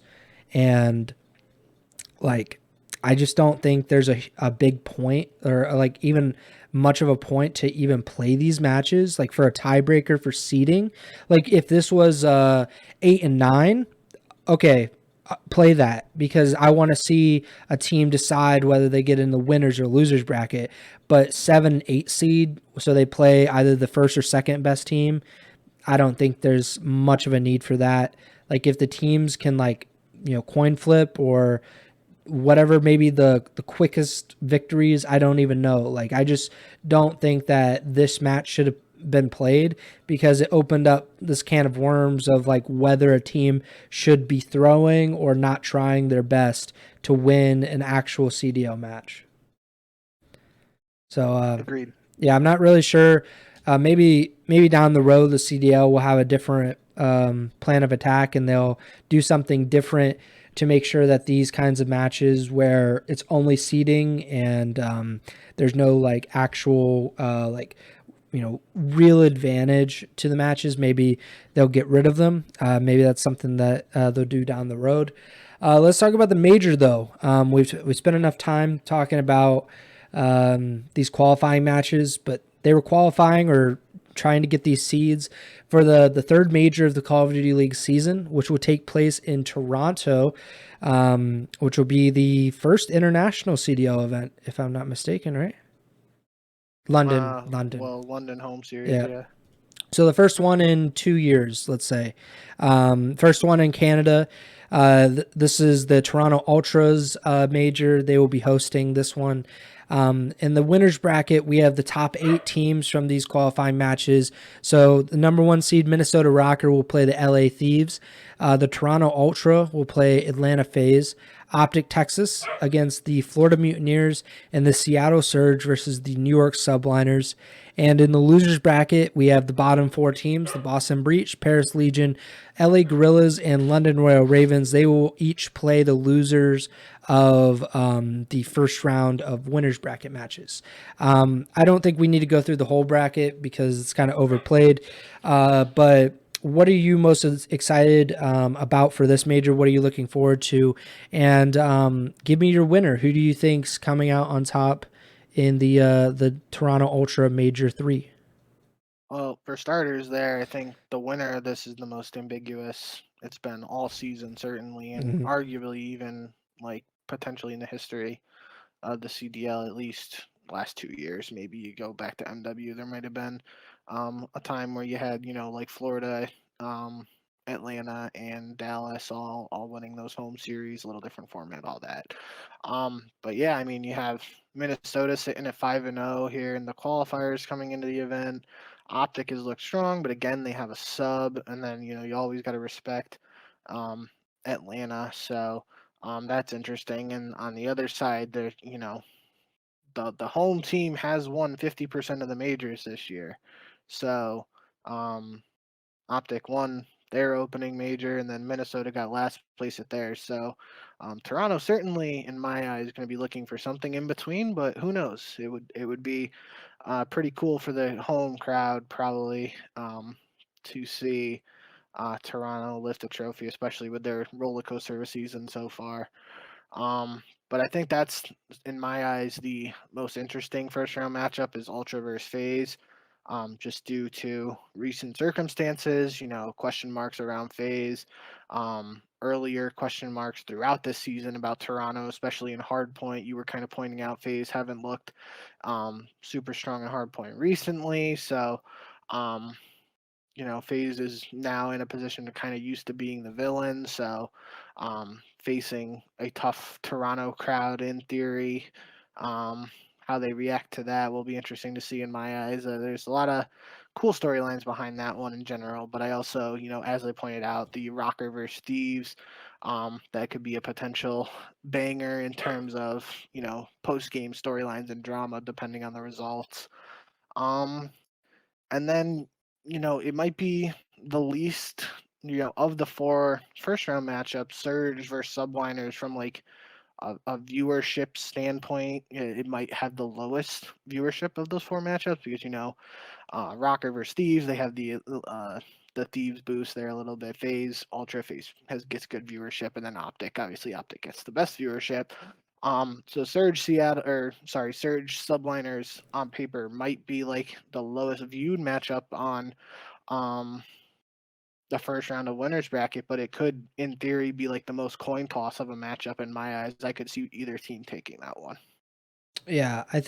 And like, I just don't think there's a big point or like even much of a point to even play these matches, like for a tiebreaker for seeding. Like if this was 8 and 9, okay, play that, because I want to see a team decide whether they get in the winners or losers bracket. But 7, 8 seed, so they play either the first or second best team. I don't think there's much of a need for that. Like if the teams can coin flip or whatever, maybe the quickest victories, I don't even know. Like I just don't think that this match should have been played, because it opened up this can of worms of like whether a team should be throwing or not trying their best to win an actual CDL match. So Agreed. Yeah, I'm not really sure. Maybe down the road the CDL will have a different plan of attack, and they'll do something different to make sure that these kinds of matches where it's only seeding and there's no like actual real advantage to the matches, maybe they'll get rid of them. Maybe that's something that they'll do down the road. Let's talk about the major though. We've spent enough time talking about these qualifying matches, but they were qualifying or trying to get these seeds for the third major of the Call of Duty League season, which will take place in Toronto, which will be the first international CDL event, if I'm not mistaken, right? London. Well, London home series, Yeah. yeah. So the first one in 2 years, let's say. First one in Canada. This is the Toronto Ultras major. They will be hosting this one. In the winners bracket, we have the top 8 teams from these qualifying matches. So the number 1 seed Minnesota Rocker will play the LA Thieves. The Toronto Ultra will play Atlanta FaZe. Optic Texas against the Florida Mutineers, and the Seattle Surge versus the New York Subliners. And in the losers bracket, we have the bottom 4 teams, the Boston Breach, Paris Legion, LA Gorillas, and London Royal Ravens. They will each play the losers of the first round of winners bracket matches. I don't think we need to go through the whole bracket because it's kind of overplayed, but what are you most excited about for this major? What are you looking forward to? And give me your winner. Who do you think's coming out on top in the Toronto Ultra Major 3? Well, for starters, I think the winner of this is the most ambiguous it's been all season, certainly, and arguably even like potentially in the history of the CDL, at least last 2 years. Maybe you go back to MW, there might have been a time where you had, like Florida, Atlanta, and Dallas all winning those home series, a little different format, all that. But yeah, I mean, you have Minnesota sitting at 5-0 here in the qualifiers coming into the event. Optic has looked strong, but again, they have a sub, and then you always got to respect Atlanta. So that's interesting. And on the other side, there the home team has won 50% of the majors this year. So Optic won their opening major, and then Minnesota got last place at theirs. So Toronto certainly, in my eyes, going to be looking for something in between. But who knows? It would be pretty cool for the home crowd probably to see Toronto lift a trophy, especially with their roller coaster of a season so far. But I think that's, in my eyes, the most interesting first round matchup is Ultra versus FaZe. Just due to recent circumstances, question marks around FaZe, earlier question marks throughout this season about Toronto, especially in hardpoint. You were kind of pointing out FaZe haven't looked super strong in hardpoint recently, so FaZe is now in a position to kind of used to being the villain. So, facing a tough Toronto crowd in theory, how they react to that will be interesting to see in my eyes. There's a lot of cool storylines behind that one in general, but I also, as I pointed out, the Rocker versus Thieves, that could be a potential banger in terms of, post game storylines and drama depending on the results. And then, it might be the least, of the 4 first round matchups, Surge versus Subliners from like a viewership standpoint. It might have the lowest viewership of those 4 matchups because, Rocker versus Thieves, they have the Thieves boost there a little bit. FaZe, Ultra FaZe gets good viewership, and then Optic, obviously Optic gets the best viewership. So Surge Subliners on paper might be like the lowest viewed matchup on the first round of winners bracket, but it could, in theory, be like the most coin toss of a matchup in my eyes. I could see either team taking that one. Yeah, I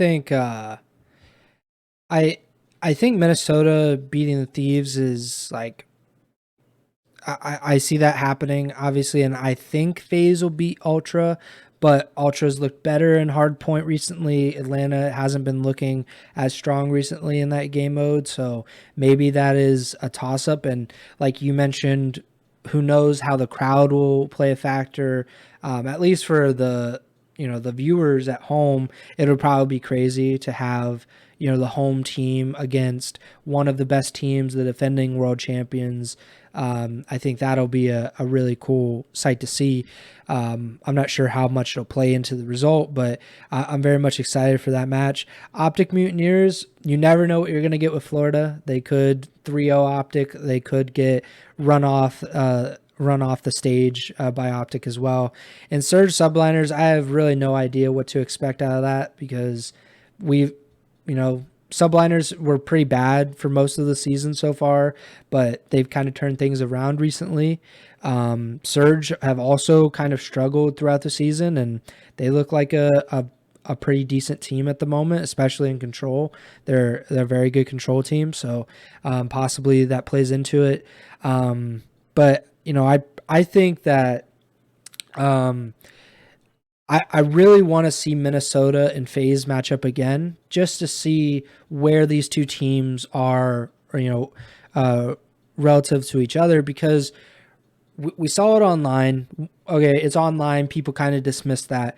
I think Minnesota beating the Thieves is like I see that happening, obviously, and I think FaZe will beat Ultra, but Ultra's looked better in hardpoint recently. Atlanta hasn't been looking as strong recently in that game mode, so maybe that is a toss-up. And like you mentioned, who knows how the crowd will play a factor, at least for the viewers at home. It'll probably be crazy to have the home team against one of the best teams, the defending world champions. I think that'll be a really cool sight to see. I'm not sure how much it'll play into the result, but I'm very much excited for that match. Optic Mutineers, you never know what you're going to get with Florida. They could 3-0 Optic. They could get run off the stage by Optic as well. And Surge Subliners, I have really no idea what to expect out of that because Subliners were pretty bad for most of the season so far, but they've kind of turned things around recently. Surge have also kind of struggled throughout the season, and they look like a a pretty decent team at the moment, especially in control. They're a very good control team, so possibly that plays into it. But I think that I really want to see Minnesota and FaZe match up again, just to see where these two teams are, relative to each other, because we saw it online. Okay, it's online. People kind of dismiss that.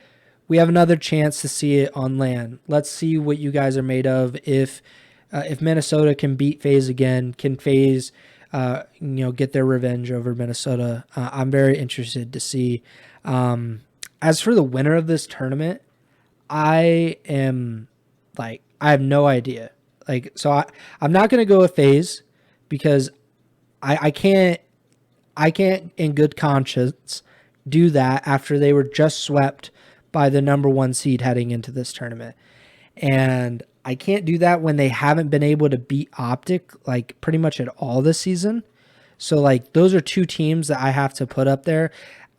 We have another chance to see it on land. Let's see what you guys are made of. If Minnesota can beat FaZe again, can FaZe, get their revenge over Minnesota? I'm very interested to see. As for the winner of this tournament, I am I have no idea. I'm not gonna go with FaZe because I can't in good conscience do that after they were just swept by the number one seed heading into this tournament. And I can't do that when they haven't been able to beat Optic like pretty much at all this season. So those are two teams that I have to put up there.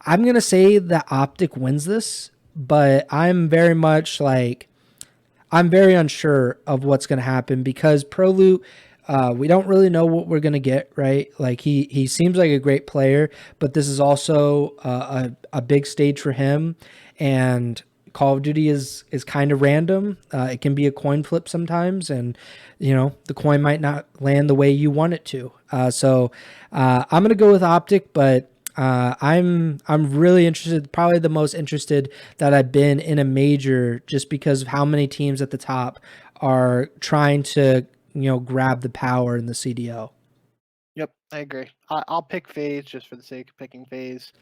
I'm going to say that Optic wins this, but I'm very much I'm very unsure of what's going to happen because Proloot, we don't really know what we're going to get, right? He seems like a great player, but this is also a big stage for him. And Call of Duty is kind of random. It can be a coin flip sometimes, and the coin might not land the way you want it to. So I'm going to go with Optic, but I'm really interested, probably the most interested that I've been in a major, just because of how many teams at the top are trying to grab the power in the CDL. Yep, I agree. I'll pick FaZe just for the sake of picking FaZe.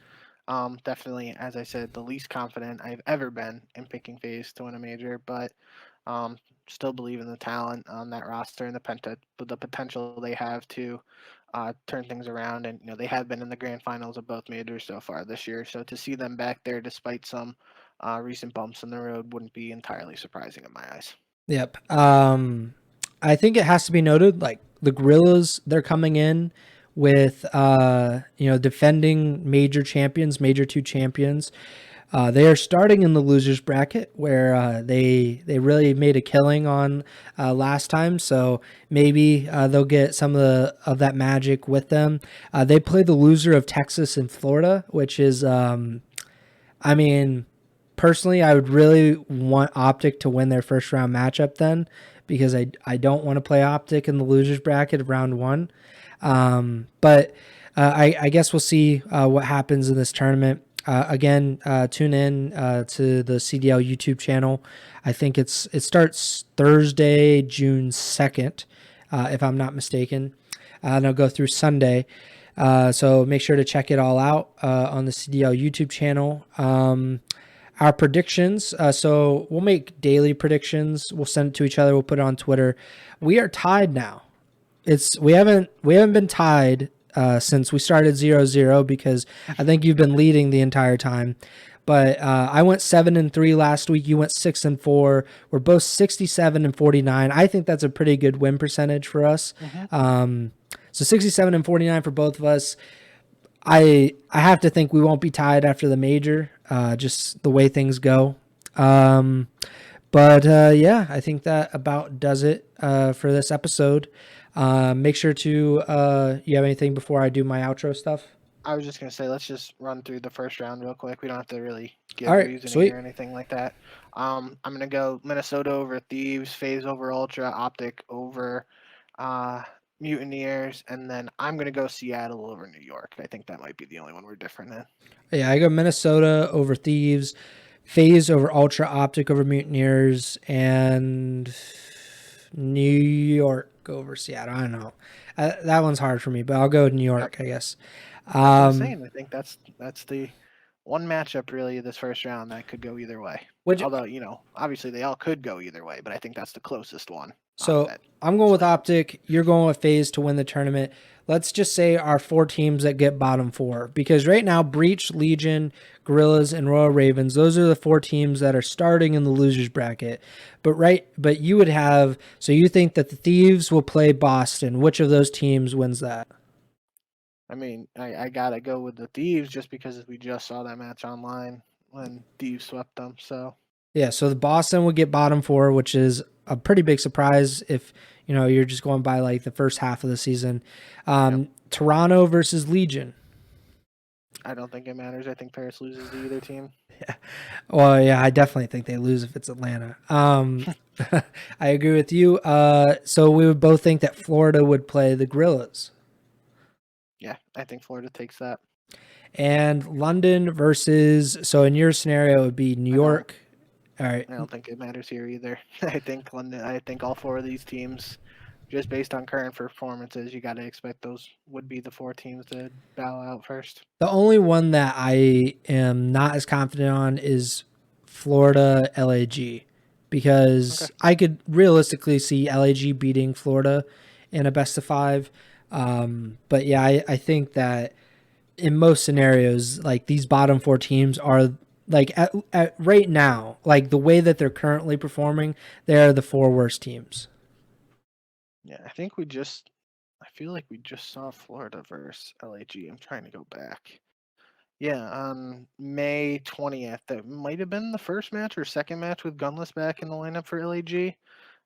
Definitely, as I said, the least confident I've ever been in picking FaZe to win a major, but still believe in the talent on that roster and the potential they have to turn things around. And they have been in the grand finals of both majors so far this year. So to see them back there, despite some recent bumps in the road, wouldn't be entirely surprising in my eyes. Yep. I think it has to be noted, the Gorillas, they're coming in with defending major champions, major two champions. They are starting in the losers bracket where they really made a killing on last time, so maybe they'll get some of that magic with them. They play the loser of Texas and Florida, which is, personally, I would really want Optic to win their first round matchup then, because I don't want to play Optic in the losers bracket of round one. But I guess we'll see what happens in this tournament. Again, tune in to the CDL YouTube channel. I think it starts Thursday, June 2nd, if I'm not mistaken. And it'll go through Sunday. So make sure to check it all out on the CDL YouTube channel. Our predictions. So we'll make daily predictions. We'll send it to each other. We'll put it on Twitter. We are tied now. We haven't been tied since we started 0-0, because I think you've been leading the entire time. But I went 7-3 last week. You went 6-4. We're both 67 and 49. I think that's a pretty good win percentage for us. So 67 and 49 for both of us. I have to think we won't be tied after the major, just the way things go. But I think that about does it for this episode. Make sure to, you have anything before I do my outro stuff? I was just going to say, let's just run through the first round real quick. We don't have to really give All right, reasoning sweet. or anything like that. I'm going to go Minnesota over Thieves, FaZe over Ultra, Optic over Mutineers, and then I'm going to go Seattle over New York. I think that might be the only one we're different in. Yeah, I go Minnesota over Thieves, FaZe over Ultra, Optic over Mutineers, and New York over Seattle. I don't know. That one's hard for me, but I'll go with New York, I guess. I'm saying, I think that's the one matchup really this first round that could go either way. Although, obviously they all could go either way, but I think that's the closest one. So I'm going with Optic. You're going with FaZe to win the tournament. Let's just say our four teams that get bottom four, because right now Breach, Legion, Gorillas, and Royal Ravens, those are the four teams that are starting in the losers bracket. But you would have, so you think that the Thieves will play Boston. Which of those teams wins that? I mean, I gotta go with the Thieves just because we just saw that match online when Thieves swept them. So Yeah, so the Boston would get bottom four, which is a pretty big surprise if you're just going by like the first half of the season. Yep. Toronto versus Legion. I don't think it matters. I think Paris loses to either team. Well, yeah, I definitely think they lose if it's Atlanta. I agree with you. So we would both think that Florida would play the Gorillas. Yeah, I think Florida takes that. And London versus, so in your scenario, it would be New York. All right. I don't think it matters here either. I think London. I think all four of these teams, just based on current performances, you got to expect those would be the four teams to bow out first. The only one that I am not as confident on is Florida LAG because Okay. I could realistically see LAG beating Florida in a best of five. But yeah, I think that in most scenarios, like these bottom four teams are like at right now, like the way that they're currently performing, they're the four worst teams. Yeah, I feel like we just saw Florida versus LAG. I'm trying to go back. Yeah, on May 20th, that might have been the first match or second match with Gunless back in the lineup for LAG.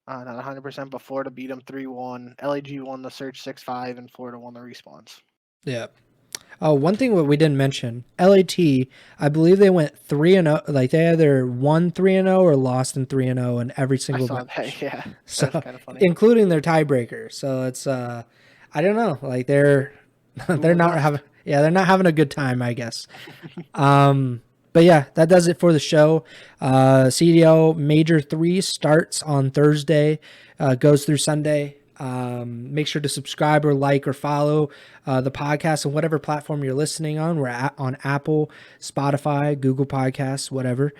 Not 100%, but Florida beat them 3-1. LAG won the search 6-5, and Florida won the respawns. Yeah. Oh, one thing what we didn't mention, LAT, I believe they went 3-0. Like they either won 3-0 or lost in 3-0 in every I single saw match. that, yeah. So, That's kind of funny. including their tiebreaker. So it's I don't know. Like they're they're not Best. having they're not having a good time, I guess. But yeah, that does it for the show. CDL Major 3 starts on Thursday, goes through Sunday. Make sure to subscribe or like or follow the podcast on whatever platform you're listening on. We're on Apple, Spotify, Google Podcasts, whatever.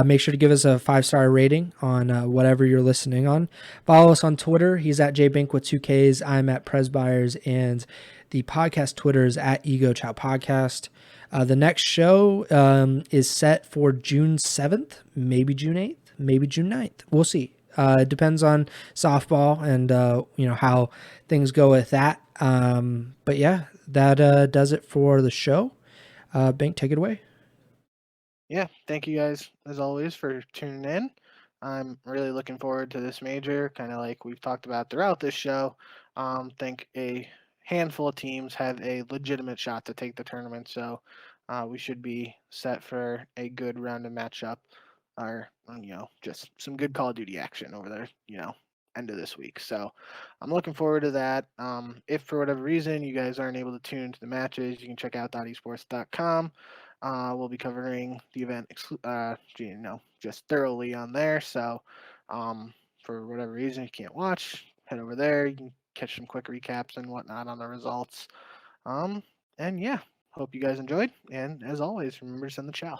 Make sure to give us a 5-star rating on whatever you're listening on. Follow us on Twitter. He's at JBink with 2Ks. I'm at Preston Byers, and the podcast Twitter is at Ego Chall Podcast. The next show is set for June 7th, maybe June 8th, maybe June 9th. We'll see. It depends on softball and how things go with that. But yeah, that does it for the show. Bink, take it away. Yeah, thank you guys, as always, for tuning in. I'm really looking forward to this major, kind of like we've talked about throughout this show. Think a handful of teams have a legitimate shot to take the tournament, so we should be set for a good round of matchup, or just some good Call of Duty action over there. End of this week. So I'm looking forward to that. If for whatever reason you guys aren't able to tune to the matches, you can check out esports.com. We'll be covering the event, just thoroughly on there. So, for whatever reason you can't watch, head over there. You can catch some quick recaps and whatnot on the results. And yeah, hope you guys enjoyed. And as always, remember to send the chow.